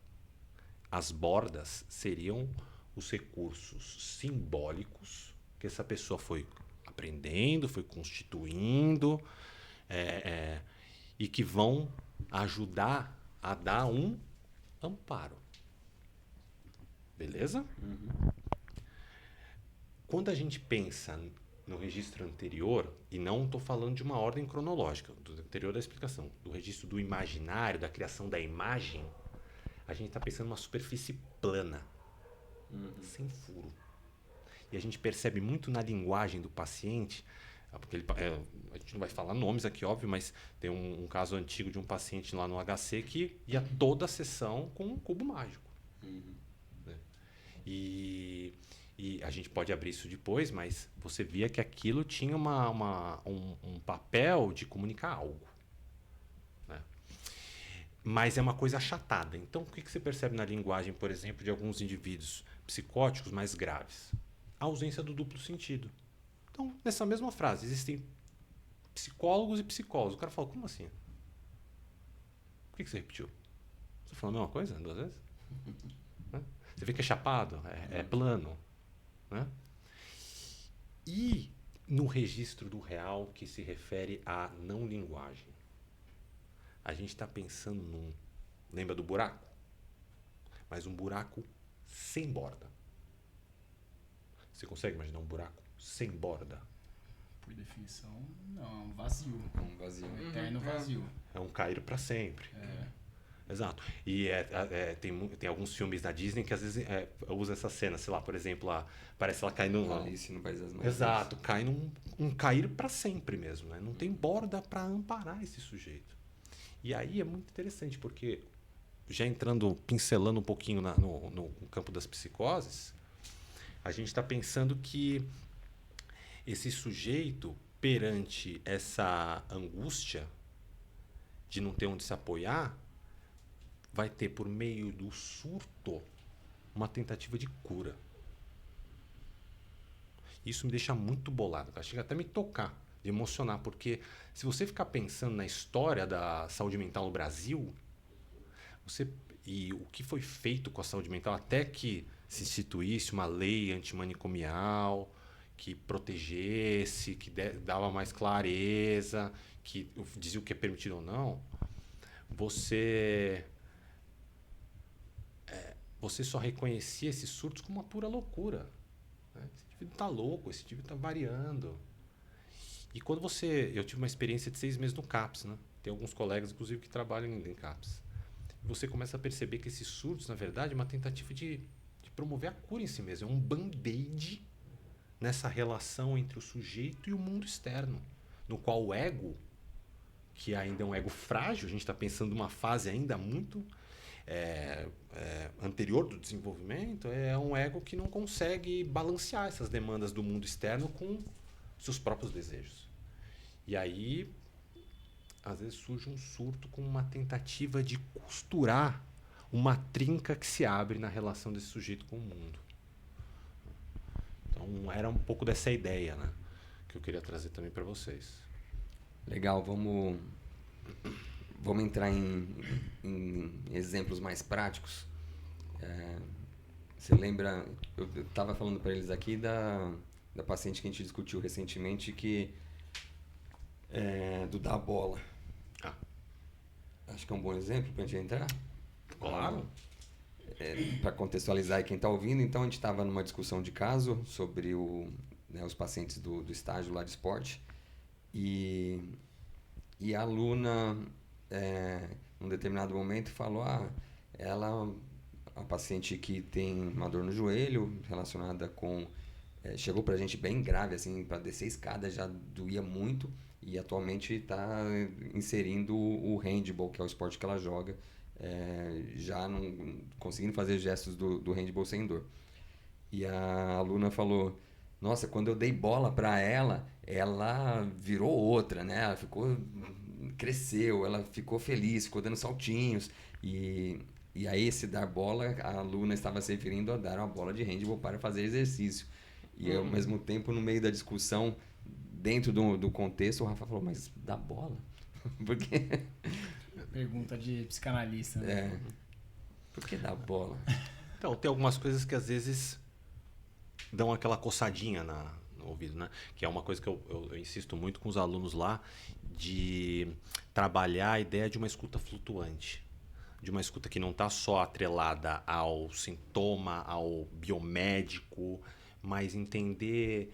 As bordas seriam os recursos simbólicos que essa pessoa foi aprendendo, foi constituindo, e que vão ajudar a dar um amparo. Beleza? Quando a gente pensa no registro anterior, e não estou falando de uma ordem cronológica, do anterior da explicação, do registro do imaginário, da criação da imagem, a gente está pensando numa superfície plana, sem furo. E a gente percebe muito na linguagem do paciente, porque a gente não vai falar nomes aqui, óbvio, mas tem um caso antigo de um paciente lá no HC que ia toda a sessão com um cubo mágico. Né? E a gente pode abrir isso depois, mas você via que aquilo tinha um papel de comunicar algo. Né? Mas é uma coisa achatada. Então, o que você percebe na linguagem, por exemplo, de alguns indivíduos psicóticos mais graves? A ausência do duplo sentido. Então, nessa mesma frase, existem psicólogos e psicólogos. O cara fala, como assim? Por que você repetiu? Você falou a mesma coisa 2 vezes? Né? Você vê que é chapado, é plano. Né? E no registro do real, que se refere à não linguagem, a gente está pensando lembra do buraco? Mas um buraco sem borda. Você consegue imaginar um buraco sem borda? Por definição, não, é um vazio. É um vazio. Um eterno vazio. É um cair para sempre. Exato. E tem alguns filmes da Disney que às vezes usa essa cena, sei lá, por exemplo, parece ela cai no... Alice no País das Maravilhas. Exato, cai num cair para sempre mesmo, né? Não tem borda para amparar esse sujeito. E aí é muito interessante, porque já pincelando um pouquinho no campo das psicoses, a gente está pensando que esse sujeito, perante essa angústia de não ter onde se apoiar, vai ter, por meio do surto, uma tentativa de cura. Isso me deixa muito bolado, cara. Chega até a me tocar, de emocionar, porque se você ficar pensando na história da saúde mental no Brasil, e o que foi feito com a saúde mental até que se instituísse uma lei antimanicomial, que protegesse, que dava mais clareza, que dizia o que é permitido ou não, você só reconhecia esses surtos como uma pura loucura. Né? Esse indivíduo está louco, esse indivíduo está variando. E quando eu tive uma experiência de 6 meses no CAPS, né? Tem alguns colegas, inclusive, que trabalham em CAPS. Você começa a perceber que esses surtos, na verdade, é uma tentativa de promover a cura em si mesmo. É um band-aid nessa relação entre o sujeito e o mundo externo, no qual o ego, que ainda é um ego frágil, a gente está pensando numa fase ainda muito anterior do desenvolvimento, é um ego que não consegue balancear essas demandas do mundo externo com seus próprios desejos. E aí, às vezes surge um surto com uma tentativa de costurar uma trinca que se abre na relação desse sujeito com o mundo. Então, era um pouco dessa ideia, né, que eu queria trazer também para vocês. Legal, vamos entrar em exemplos mais práticos. Você lembra, eu estava falando para eles aqui da paciente que a gente discutiu recentemente, que do dar bola. Acho que é um bom exemplo para a gente entrar. Claro. Para contextualizar quem está ouvindo, então a gente estava numa discussão de caso sobre os pacientes do estágio lá de esporte, e a aluna, num determinado momento, falou: a paciente que tem uma dor no joelho relacionada com... chegou para a gente bem grave, assim, para descer a escada já doía muito, e atualmente está inserindo o handball, que é o esporte que ela joga, já não conseguindo fazer gestos do handball sem dor. E a aluna falou: nossa, quando eu dei bola para ela virou outra, né? Ela cresceu, ela ficou feliz, ficou dando saltinhos. E aí, esse dar bola, a aluna estava se referindo a dar uma bola de handball para fazer exercício. E ao mesmo tempo, no meio da discussão, dentro do contexto, o Rafa falou: mas dá bola? Porque... Pergunta de psicanalista, né? Por que dá bola? Então, tem algumas coisas que às vezes dão aquela coçadinha no ouvido, né? Que é uma coisa que eu insisto muito com os alunos lá, de trabalhar a ideia de uma escuta flutuante. De uma escuta que não está só atrelada ao sintoma, ao biomédico, mas entender...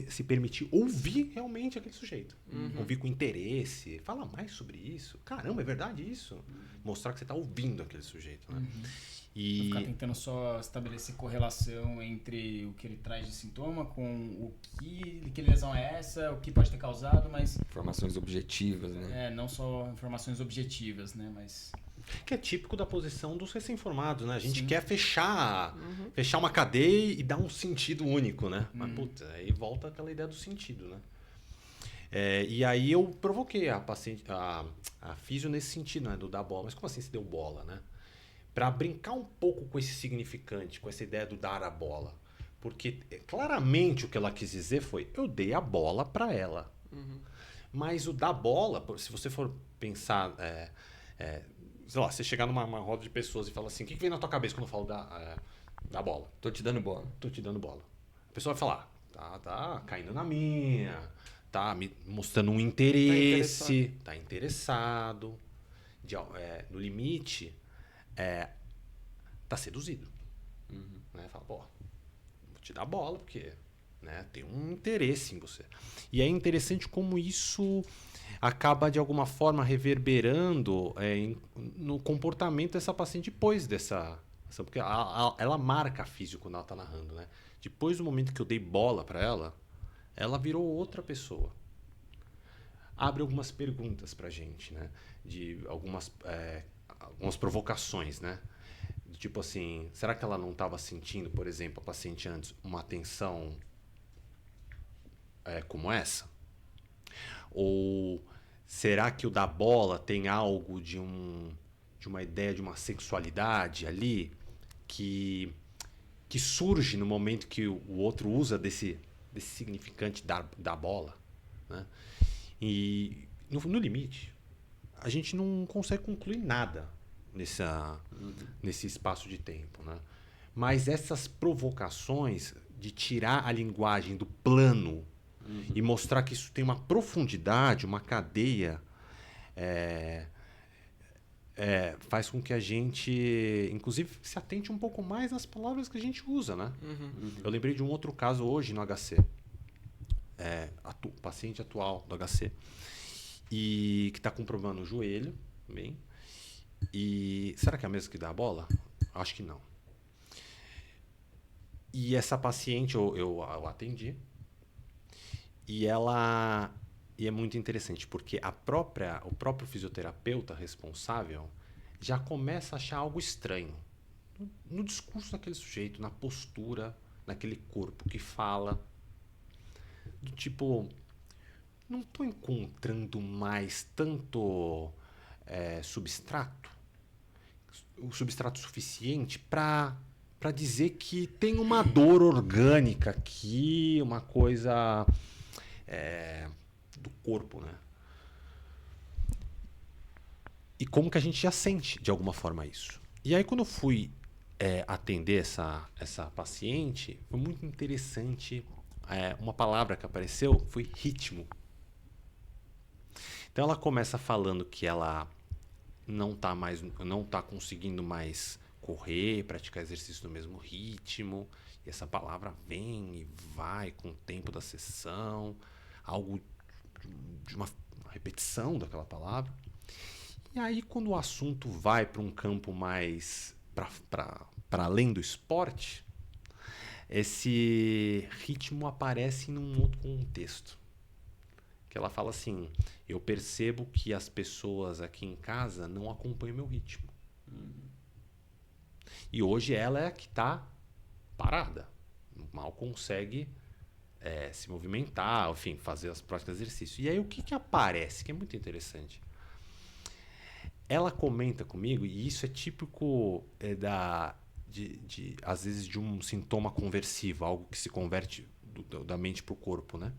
se permitir ouvir realmente aquele sujeito. Ouvir com interesse. Fala mais sobre isso. Caramba, é verdade isso? Mostrar que você está ouvindo aquele sujeito. Né? E... não ficar tentando só estabelecer correlação entre o que ele traz de sintoma com o que lesão é essa, o que pode ter causado, mas... informações objetivas, né? Não só informações objetivas, né? Mas... que é típico da posição dos recém-formados, né? A gente Sim. quer fechar uma cadeia e dar um sentido único, né? Mas, puta, aí volta aquela ideia do sentido, né? E aí eu provoquei a paciente, a físio nesse sentido, né? Do dar bola. Mas como assim se deu bola, né? Para brincar um pouco com esse significante, com essa ideia do dar a bola. Porque claramente o que ela quis dizer foi: eu dei a bola para ela. Mas o dar bola, se você for pensar... sei lá, você chegar numa roda de pessoas e falar assim: o que vem na tua cabeça quando eu falo da bola? Tô te dando bola. Tô te dando bola. A pessoa vai falar: tá caindo na minha, tá me mostrando um interesse, tá interessado. No limite, tá seduzido. Né? Fala: pô, vou te dar bola porque, né, tem um interesse em você. E é interessante como isso acaba de alguma forma reverberando no comportamento dessa paciente depois dessa... porque ela marca a físio quando ela está narrando, né? Depois do momento que eu dei bola para ela virou outra pessoa. Abre algumas perguntas pra gente, né? De algumas provocações, né? Tipo assim, será que ela não estava sentindo, por exemplo, a paciente antes, uma atenção como essa? Ou será que o da bola tem algo de uma ideia de uma sexualidade ali que surge no momento que o outro usa desse significante da bola? Né? E no limite, a gente não consegue concluir nada nesse espaço de tempo. Né? Mas essas provocações de tirar a linguagem do plano e mostrar que isso tem uma profundidade, uma cadeia, faz com que a gente, inclusive, se atente um pouco mais às palavras que a gente usa, né? Eu lembrei de um outro caso hoje no HC. Paciente atual do HC. E que está com problema no joelho. Bem. E será que é a mesma que dá a bola? Acho que não. E essa paciente eu atendi. E é muito interessante, porque o próprio fisioterapeuta responsável já começa a achar algo estranho no discurso daquele sujeito, na postura, naquele corpo que fala. Do tipo, não estou encontrando mais tanto substrato, o substrato suficiente para dizer que tem uma dor orgânica aqui, uma coisa do corpo, né? E como que a gente já sente de alguma forma isso. E aí quando eu fui atender essa paciente, foi muito interessante. Uma palavra que apareceu foi ritmo. Então ela começa falando que ela não tá conseguindo mais correr, praticar exercício no mesmo ritmo. E essa palavra vem e vai com o tempo da sessão, algo de uma repetição daquela palavra. E aí quando o assunto vai para um campo mais para além do esporte, esse ritmo aparece num outro contexto. Que ela fala assim, eu percebo que as pessoas aqui em casa não acompanham meu ritmo. E hoje ela é a que está parada. Mal consegue se movimentar, enfim, fazer as práticas de exercício. E aí o que aparece, que é muito interessante. Ela comenta comigo, e isso é típico às vezes de um sintoma conversivo, algo que se converte da mente para o corpo, né?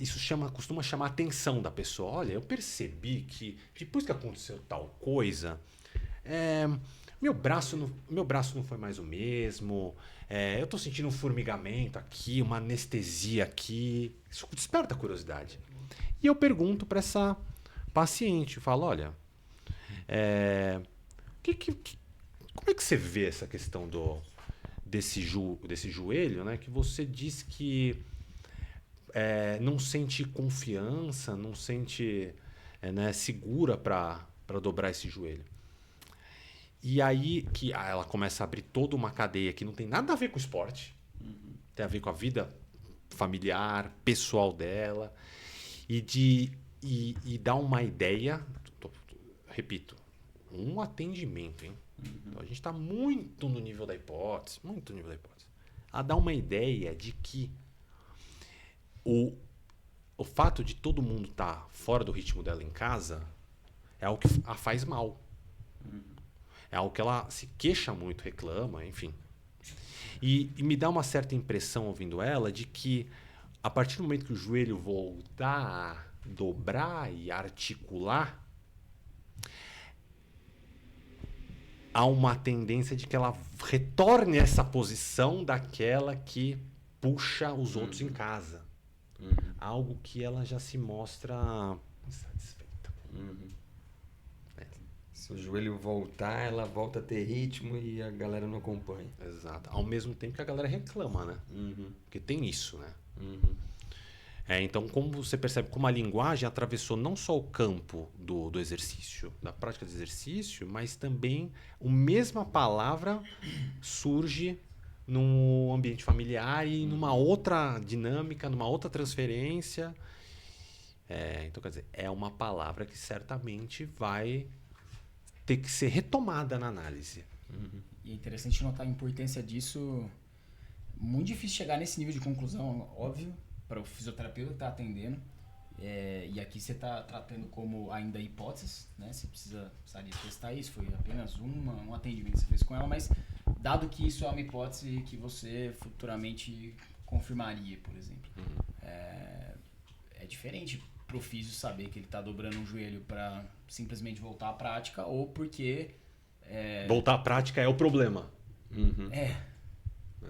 Isso costuma chamar a atenção da pessoa. Olha, eu percebi que depois que aconteceu tal coisa, meu braço não foi mais o mesmo, eu estou sentindo um formigamento aqui, uma anestesia aqui. Isso desperta a curiosidade. E eu pergunto para essa paciente, eu falo, olha, como é que você vê essa questão desse joelho, né? Que você diz que não sente confiança, não sente segura para dobrar esse joelho. E aí que ela começa a abrir toda uma cadeia que não tem nada a ver com o esporte, tem a ver com a vida familiar, pessoal dela, e dá uma ideia, repito, um atendimento, hein? Então a gente está muito no nível da hipótese, a dar uma ideia de que o fato de todo mundo estar fora do ritmo dela em casa é algo que a faz mal. É algo que ela se queixa muito, reclama, enfim. E me dá uma certa impressão, ouvindo ela, de que a partir do momento que o joelho voltar a dobrar e articular, há uma tendência de que ela retorne a essa posição daquela que puxa os outros em casa. Algo que ela já se mostra insatisfeita. Se o joelho voltar, ela volta a ter ritmo e a galera não acompanha. Exato. Ao mesmo tempo que a galera reclama, né? Porque tem isso, né? Então, como você percebe, como a linguagem atravessou não só o campo do exercício, da prática de exercício, mas também a mesma palavra surge num ambiente familiar e numa outra dinâmica, numa outra transferência. Então, quer dizer, é uma palavra que certamente vai ter que ser retomada na análise. E é interessante notar a importância disso. Muito difícil chegar nesse nível de conclusão, óbvio, para o fisioterapeuta que está atendendo. E aqui você está tratando como ainda hipóteses, né? Você precisaria testar isso, foi apenas um atendimento que você fez com ela, mas dado que isso é uma hipótese que você futuramente confirmaria, por exemplo. É diferente pro físio saber que ele está dobrando um joelho para simplesmente voltar à prática ou porque... Voltar à prática é o problema.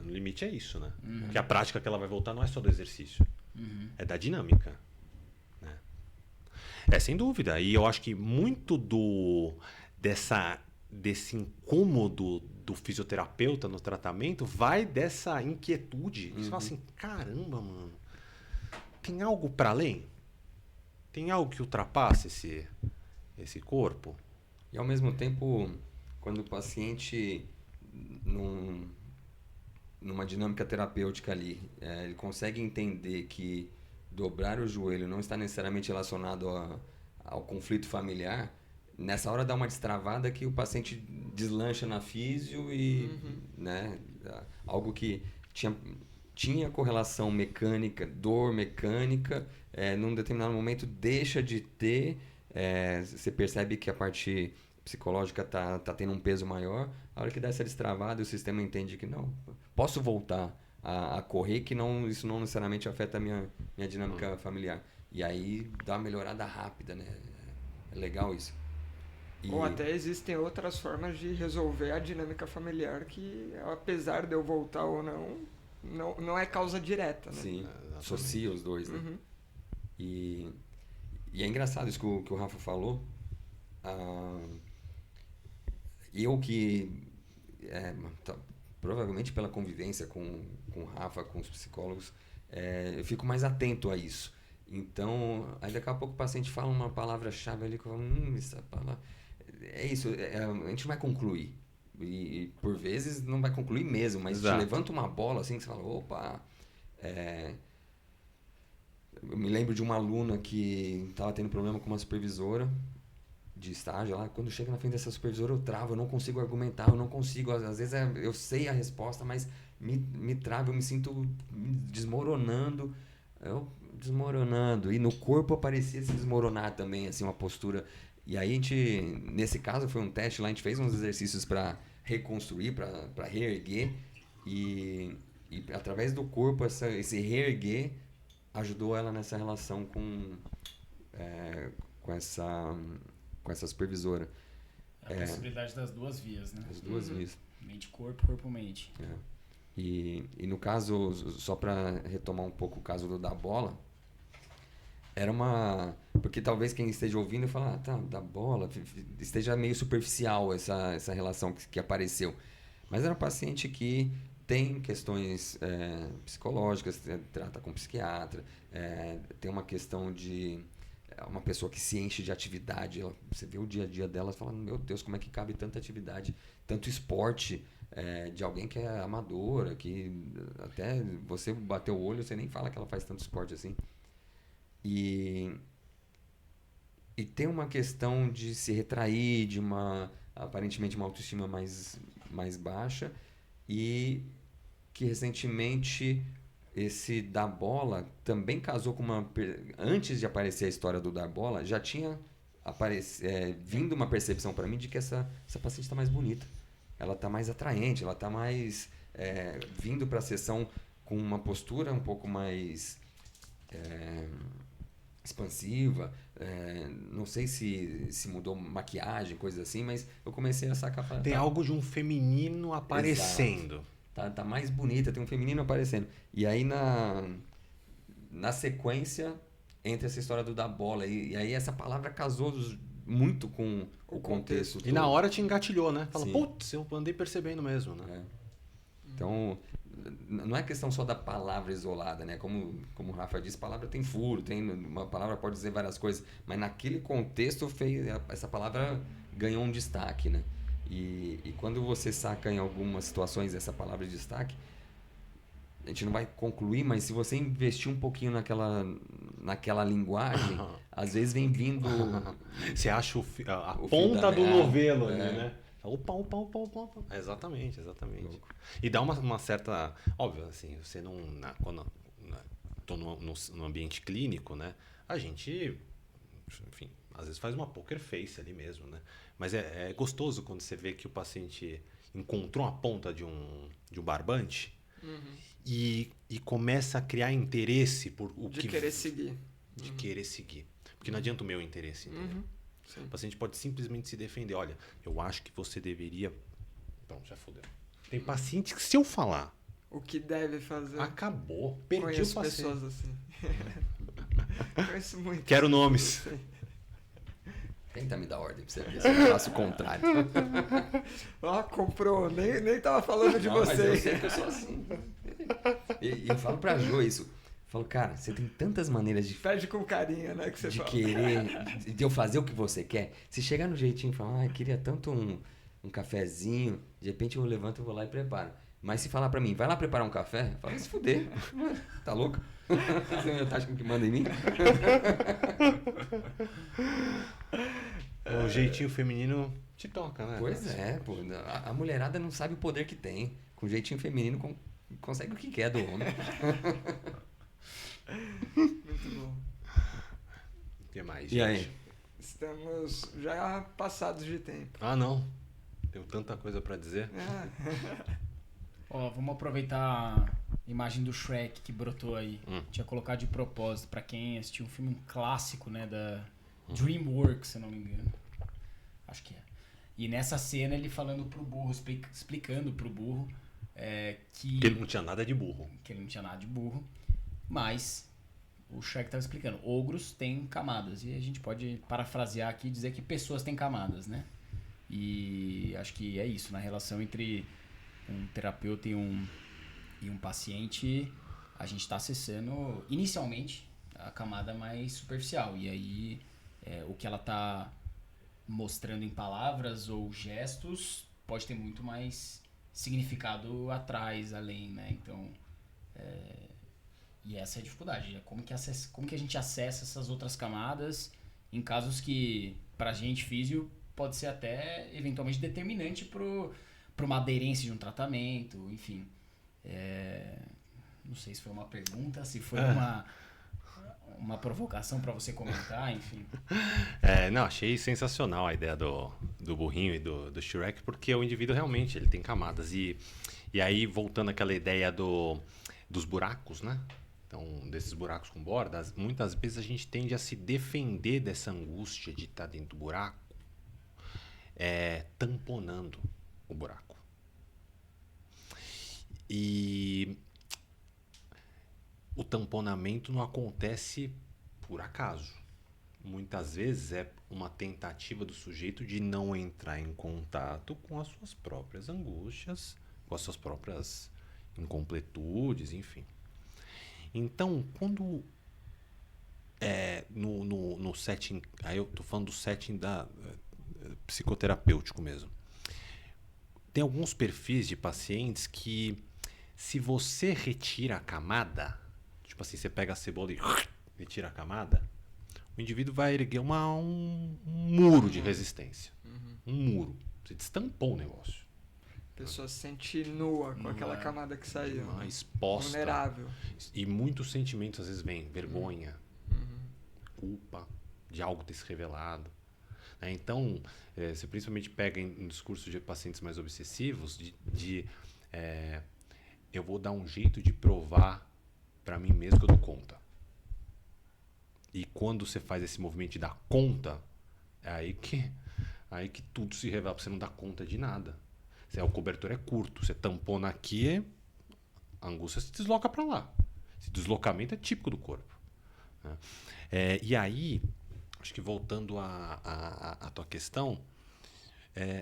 O limite é isso, né? Porque a prática que ela vai voltar não é só do exercício. É da dinâmica. Né? Sem dúvida. E eu acho que muito desse incômodo do fisioterapeuta no tratamento vai dessa inquietude. Você fala assim, caramba, mano, tem algo para além? Tem algo que ultrapasse esse corpo? E ao mesmo tempo, quando o paciente, numa dinâmica terapêutica ali, ele consegue entender que dobrar o joelho não está necessariamente relacionado ao conflito familiar, nessa hora dá uma destravada que o paciente deslancha na físio e né, algo que tinha correlação mecânica, dor mecânica, num determinado momento deixa de ter, você percebe que a parte psicológica tá tendo um peso maior, a hora que dá essa destravada o sistema entende que não, posso voltar a correr, que isso não necessariamente afeta a minha dinâmica familiar. E aí dá uma melhorada rápida, né? É legal isso. Ou até existem outras formas de resolver a dinâmica familiar que, apesar de eu voltar ou não é causa direta, né? Sim, associa os dois, né? E é engraçado isso que o Rafa falou. Eu que, provavelmente pela convivência com o Rafa, com os psicólogos, eu fico mais atento a isso. Então, aí daqui a pouco o paciente fala uma palavra-chave ali que eu falo, essa palavra... É isso, a gente vai concluir. E por vezes não vai concluir mesmo, mas te levanta uma bola assim que você fala, opa... Eu me lembro de uma aluna que estava tendo problema com uma supervisora de estágio lá. Quando chega na frente dessa supervisora eu travo, eu não consigo argumentar, eu não consigo... Às vezes eu sei a resposta, mas me trava, eu me sinto desmoronando. E no corpo aparecia se desmoronar também, assim, uma postura... E aí a gente, nesse caso foi um teste lá, a gente fez uns exercícios para reconstruir, para reerguer e através do corpo esse reerguer ajudou ela nessa relação com essa supervisora. A possibilidade das duas vias, né? As duas vias. Mente-corpo, corpo-mente. E no caso, só para retomar um pouco o caso do da bola, era uma... Porque talvez quem esteja ouvindo fala, da bola, esteja meio superficial essa relação que apareceu. Mas era um paciente que tem questões psicológicas, trata com psiquiatra, tem uma questão de... uma pessoa que se enche de atividade, você vê o dia a dia dela e fala, meu Deus, como é que cabe tanta atividade, tanto esporte, de alguém que é amadora, que até você bater o olho, você nem fala que ela faz tanto esporte assim. E tem uma questão de se retrair, de aparentemente uma autoestima mais baixa, e que recentemente esse da bola também casou com antes de aparecer a história do da bola, já tinha vindo uma percepção para mim de que essa paciente está mais bonita, ela está mais atraente, ela está mais vindo para a sessão com uma postura um pouco mais expansiva, não sei se mudou maquiagem, coisas assim, mas eu comecei a sacar... Tem algo de um feminino aparecendo. Tá mais bonita, tem um feminino aparecendo. E aí na sequência entra essa história do da bola, e aí essa palavra casou muito com o contexto. E na hora te engatilhou, né? Fala, putz, eu andei percebendo mesmo, né? Então... Não é questão só da palavra isolada, né? Como o Rafa disse, palavra tem furo, uma palavra pode dizer várias coisas, mas naquele contexto essa palavra ganhou um destaque, né? E quando você saca em algumas situações essa palavra de destaque, a gente não vai concluir, mas se você investir um pouquinho naquela linguagem, às vezes vem vindo... Você acha a ponta do novelo ali, né? Opa. Exatamente. E dá uma certa... Óbvio, assim, você não... Quando tô no ambiente clínico, né? A gente, enfim, às vezes faz uma poker face ali mesmo, né? Mas é gostoso quando você vê que o paciente encontrou a ponta de um barbante e começa a criar interesse por o que... querer seguir. De querer seguir. Porque não adianta o meu interesse, entendeu? Sim. O paciente pode simplesmente se defender. Olha, eu acho que você deveria... Pronto, já fodeu. Tem paciente que se eu falar o que deve fazer. Acabou. Perdi Conheço o passeio. pessoas assim. Conheço muito. Quero nomes. Assim. Tenta me dar ordem pra você ver se eu faço o contrário. Ó, comprou. Nem tava falando de Não, você. mas eu sei que eu sou assim. E eu falo pra Jo isso. Eu falo, cara, você tem tantas maneiras de Pede com carinho, né? Que você fala. querer, de eu fazer o que você quer. Se chegar no jeitinho e falar, queria tanto um cafezinho, de repente eu levanto, eu vou lá e preparo. Mas se falar pra mim, vai lá preparar um café, fala, se fuder. Tá louco? Você tá achando que manda em mim? O jeitinho feminino te toca, né? Pois é, pô. A mulherada não sabe o poder que tem. Com jeitinho feminino consegue o que quer do homem. Muito bom. O que mais, E gente? aí? Estamos já passados de tempo. Ah, não. Tenho tanta coisa pra dizer. Ó, vamos aproveitar a imagem do Shrek que brotou aí. Tinha colocado de propósito pra quem assistiu um filme clássico, né, da DreamWorks, se eu não me engano. Acho que é. E nessa cena ele falando pro burro, explicando pro burro que Porque ele não tinha nada de burro. ele não tinha nada de burro, mas o Shrek estava explicando, ogros têm camadas, e a gente pode parafrasear aqui e dizer que pessoas têm camadas, né? E acho que é isso, na relação entre um terapeuta e um paciente, a gente está acessando inicialmente a camada mais superficial, e aí o que ela está mostrando em palavras ou gestos pode ter muito mais significado atrás, além, né? Então, e essa é a dificuldade, como que a gente acessa essas outras camadas em casos que, pra gente, físio, pode ser até eventualmente determinante para uma aderência de um tratamento, enfim. Não sei se foi uma pergunta, se foi uma provocação para você comentar, enfim. Não, achei sensacional a ideia do burrinho e do Shrek, porque o indivíduo realmente ele tem camadas. E aí, voltando àquela ideia dos buracos, né? Então, desses buracos com bordas, muitas vezes a gente tende a se defender dessa angústia de estar dentro do buraco, tamponando o buraco. E o tamponamento não acontece por acaso. Muitas vezes é uma tentativa do sujeito de não entrar em contato com as suas próprias angústias, com as suas próprias incompletudes, enfim. Então, quando no setting, aí eu tô falando do setting psicoterapêutico mesmo, tem alguns perfis de pacientes que, se você retira a camada, tipo assim, você pega a cebola e retira a camada, o indivíduo vai erguer um muro de resistência. Um muro. Você destampou o negócio. A pessoa se sente nua com aquela camada que saiu. Exposta. Vulnerável. E muitos sentimentos às vezes vêm. Vergonha, culpa de algo ter se revelado. Então, você principalmente pega em discursos de pacientes mais obsessivos, eu vou dar um jeito de provar para mim mesmo que eu dou conta. E quando você faz esse movimento de dar conta, é aí que tudo se revela, você não dá conta de nada. O cobertor é curto, você tampona aqui, a angústia se desloca para lá. Esse deslocamento é típico do corpo, né? E aí, acho que voltando à tua questão,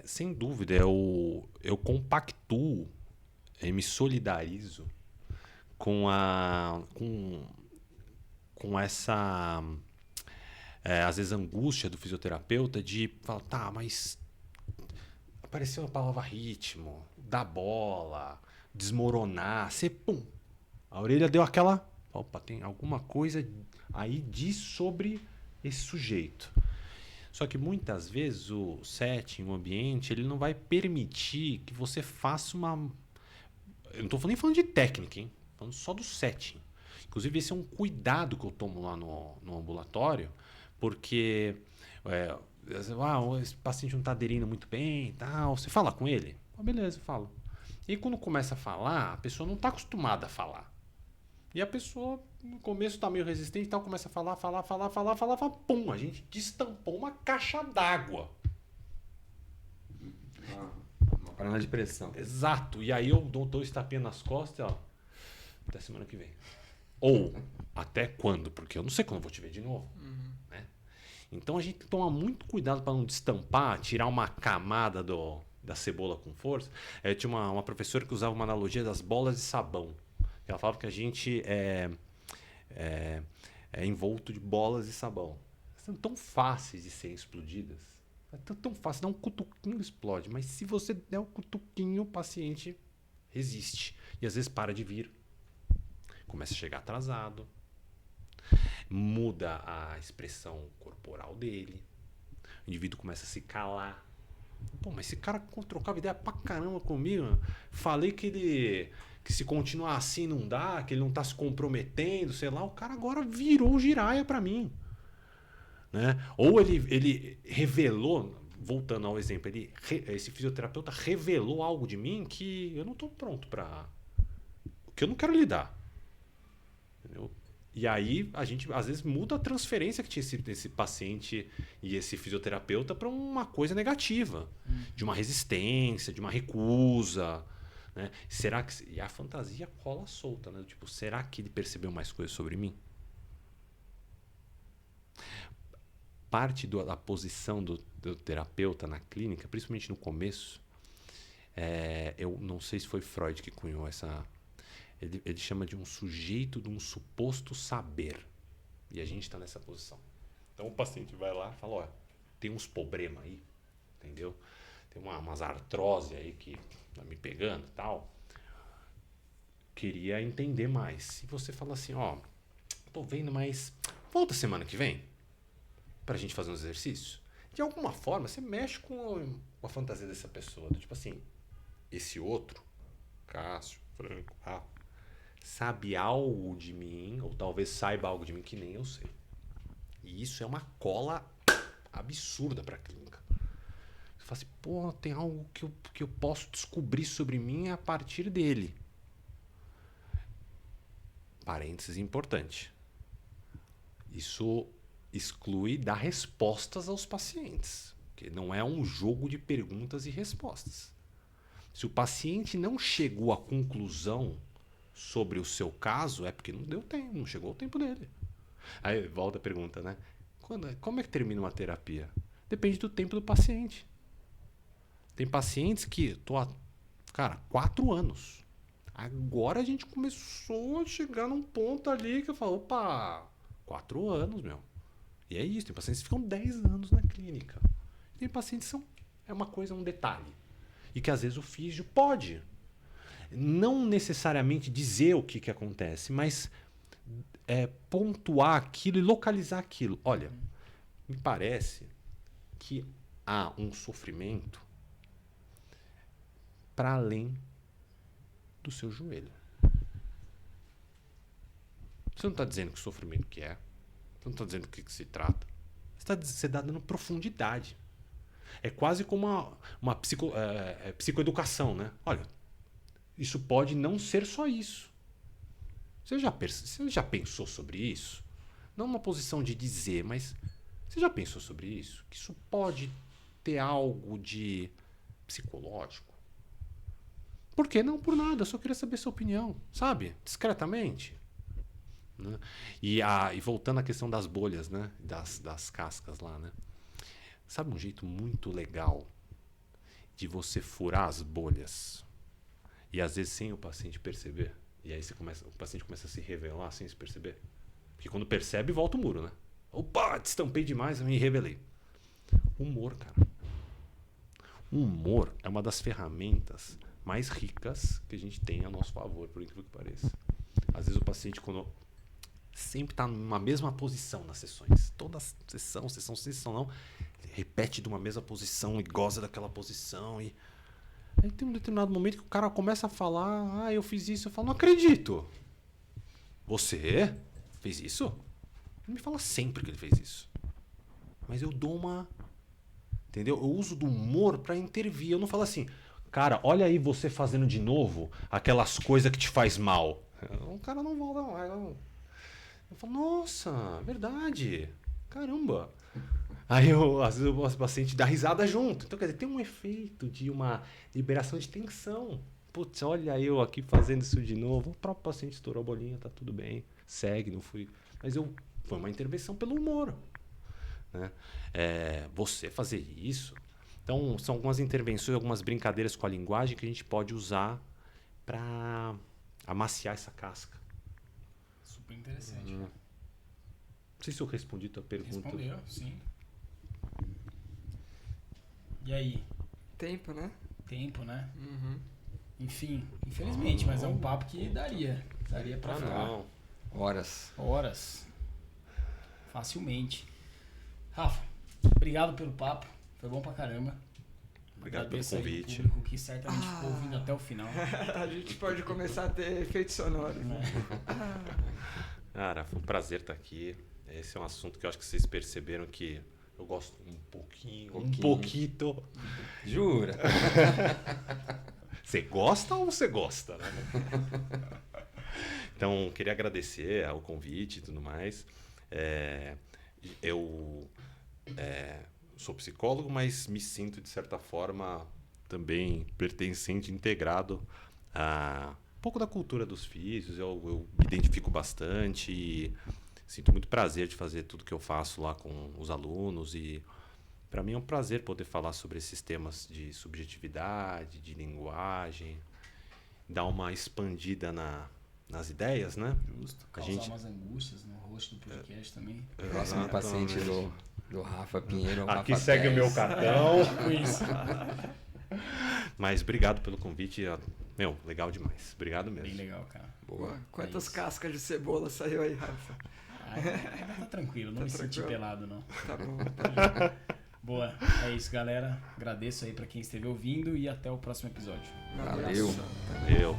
sem dúvida, eu compactuo e me solidarizo com essa, às vezes, angústia do fisioterapeuta de falar, tá, mas apareceu a palavra ritmo, dar bola, desmoronar, pum, a orelha deu aquela, opa, tem alguma coisa aí diz sobre esse sujeito. Só que muitas vezes o setting, o ambiente, ele não vai permitir que você faça uma... Eu não estou nem falando de técnica, hein? Falando só do setting. Inclusive, esse é um cuidado que eu tomo lá no ambulatório, porque esse paciente não está aderindo muito bem e tal. Você fala com ele? Beleza, eu falo. E quando começa a falar, a pessoa não está acostumada a falar. E a pessoa, no começo, está meio resistente e tal, começa a falar, pum, a gente destampou uma caixa d'água. Panela de pressão. Exato. E aí eu dou 2 tapinhas nas costas, ó. Até semana que vem. Ou até quando? Porque eu não sei quando eu vou te ver de novo. Né? Então a gente tem que tomar muito cuidado para não destampar, tirar uma camada da cebola com força. Tinha uma professora que usava uma analogia das bolas de sabão. Ela falava que a gente é envolto de bolas de sabão. São tão fáceis de serem explodidas. É tão fácil, dá um cutuquinho explode. Mas se você der um cutuquinho, o paciente resiste. E às vezes para de vir. Começa a chegar atrasado. Muda a expressão corporal dele. O indivíduo começa a se calar. Pô, mas esse cara trocava ideia pra caramba comigo. Falei que se continuar assim não dá, que ele não tá se comprometendo, sei lá. O cara agora virou giraia pra mim. Né? Ou ele revelou, voltando ao exemplo, esse fisioterapeuta revelou algo de mim que eu não estou pronto para, que eu não quero lidar. Entendeu? E aí a gente às vezes muda a transferência que tinha esse paciente e esse fisioterapeuta para uma coisa negativa, de uma resistência, de uma recusa. Né? Será que, e a fantasia cola solta, né? Tipo, será que ele percebeu mais coisas sobre mim? Parte da posição do terapeuta na clínica, principalmente no começo, eu não sei se foi Freud que cunhou essa... Ele chama de um sujeito de um suposto saber. E a gente está nessa posição. Então o paciente vai lá e fala, olha, tem uns problemas aí, entendeu? Tem umas artrose aí que tá me pegando e tal. Queria entender mais. E você fala assim, ó, tô vendo, mas volta semana que vem pra gente fazer um exercício. De alguma forma, você mexe com a fantasia dessa pessoa. Tipo assim, esse outro, Cássio, Franco, sabe algo de mim, ou talvez saiba algo de mim que nem eu sei. E isso é uma cola absurda pra clínica. Você fala assim, pô, tem algo que eu posso descobrir sobre mim a partir dele. Parênteses importante. Isso exclui dar respostas aos pacientes, que não é um jogo de perguntas e respostas. Se o paciente não chegou à conclusão sobre o seu caso, é porque não deu tempo, não chegou o tempo dele. Aí volta a pergunta, né? Como é que termina uma terapia? Depende do tempo do paciente. Tem pacientes que tô há, 4 anos. Agora a gente começou a chegar num ponto ali que eu falo, opa, 4 anos, meu. E é isso, tem pacientes que ficam 10 anos na clínica. Tem pacientes que é uma coisa, um detalhe. E que às vezes o físio pode não necessariamente dizer o que acontece, mas pontuar aquilo e localizar aquilo. Olha, me parece que há um sofrimento para além do seu joelho. Você não está dizendo que sofrimento que é. Você não está dizendo do que se trata. Você está dando profundidade. É quase como uma psicoeducação, né? Olha, isso pode não ser só isso. Você já pensou sobre isso? Não uma posição de dizer, mas você já pensou sobre isso? Que isso pode ter algo de psicológico? Por quê? Não por nada, eu só queria saber sua opinião, sabe? Discretamente. Né? E voltando à questão das bolhas, né? Das cascas lá, né? Sabe um jeito muito legal de você furar as bolhas e às vezes sem o paciente perceber? E aí o paciente começa a se revelar sem se perceber? Porque quando percebe, volta o muro, né? Opa, destampei demais, eu me revelei. Humor, cara. O humor é uma das ferramentas mais ricas que a gente tem a nosso favor, por incrível que pareça. Às vezes o paciente, quando sempre está numa mesma posição nas sessões, toda sessão não, ele repete de uma mesma posição e goza daquela posição. E aí tem um determinado momento que o cara começa a falar, eu fiz isso, eu falo, não acredito. Você fez isso? Ele me fala sempre que ele fez isso. Mas eu dou uma... Entendeu? Eu uso do humor para intervir. Eu não falo assim, cara, olha aí você fazendo de novo aquelas coisas que te faz mal. O cara não volta mais. Eu falo, nossa, verdade. Caramba. Aí, às vezes, o paciente dá risada junto. Então, quer dizer, tem um efeito de uma liberação de tensão. Putz, olha eu aqui fazendo isso de novo. O próprio paciente estourou a bolinha, tá tudo bem. Segue, não fui... Mas foi uma intervenção pelo humor. Né? Você fazer isso... Então, são algumas intervenções, algumas brincadeiras com a linguagem que a gente pode usar para amaciar essa casca. Super interessante. Não sei se eu respondi a tua pergunta. Respondeu, sim. E aí? Tempo, né? Tempo, né? Uhum. Enfim, infelizmente, mas é um papo que daria pra ficar. Não. Horas. Facilmente. Rafa, obrigado pelo papo. Foi bom pra caramba. Obrigado Agradeço pelo aí convite. o público que certamente ficou ouvindo até o final. A gente pode começar a ter efeitos sonoros. Né? Cara, foi um prazer estar aqui. Esse é um assunto que eu acho que vocês perceberam que eu gosto um pouquinho. Jura? Você gosta ou você gosta? Né? Então, queria agradecer ao convite e tudo mais. Eu sou psicólogo, mas me sinto, de certa forma, também pertencente, integrado a um pouco da cultura dos físios. Eu me identifico bastante e sinto muito prazer de fazer tudo que eu faço lá com os alunos. E para mim é um prazer poder falar sobre esses temas de subjetividade, de linguagem, dar uma expandida nas ideias, né? Justo. Causar umas angústias no rosto do podcast também. Próximo paciente do Rafa Pinheiro. Aqui Rafa segue o meu cartão. Isso. Mas obrigado pelo convite. Meu, legal demais. Obrigado mesmo. Bem legal, cara. Boa. Quantas cascas de cebola saiu aí, Rafa? Ainda tá tranquilo, não me senti pelado, não. Tá bom. Boa. É isso, galera. Agradeço aí pra quem esteve ouvindo e até o próximo episódio. Valeu. Valeu.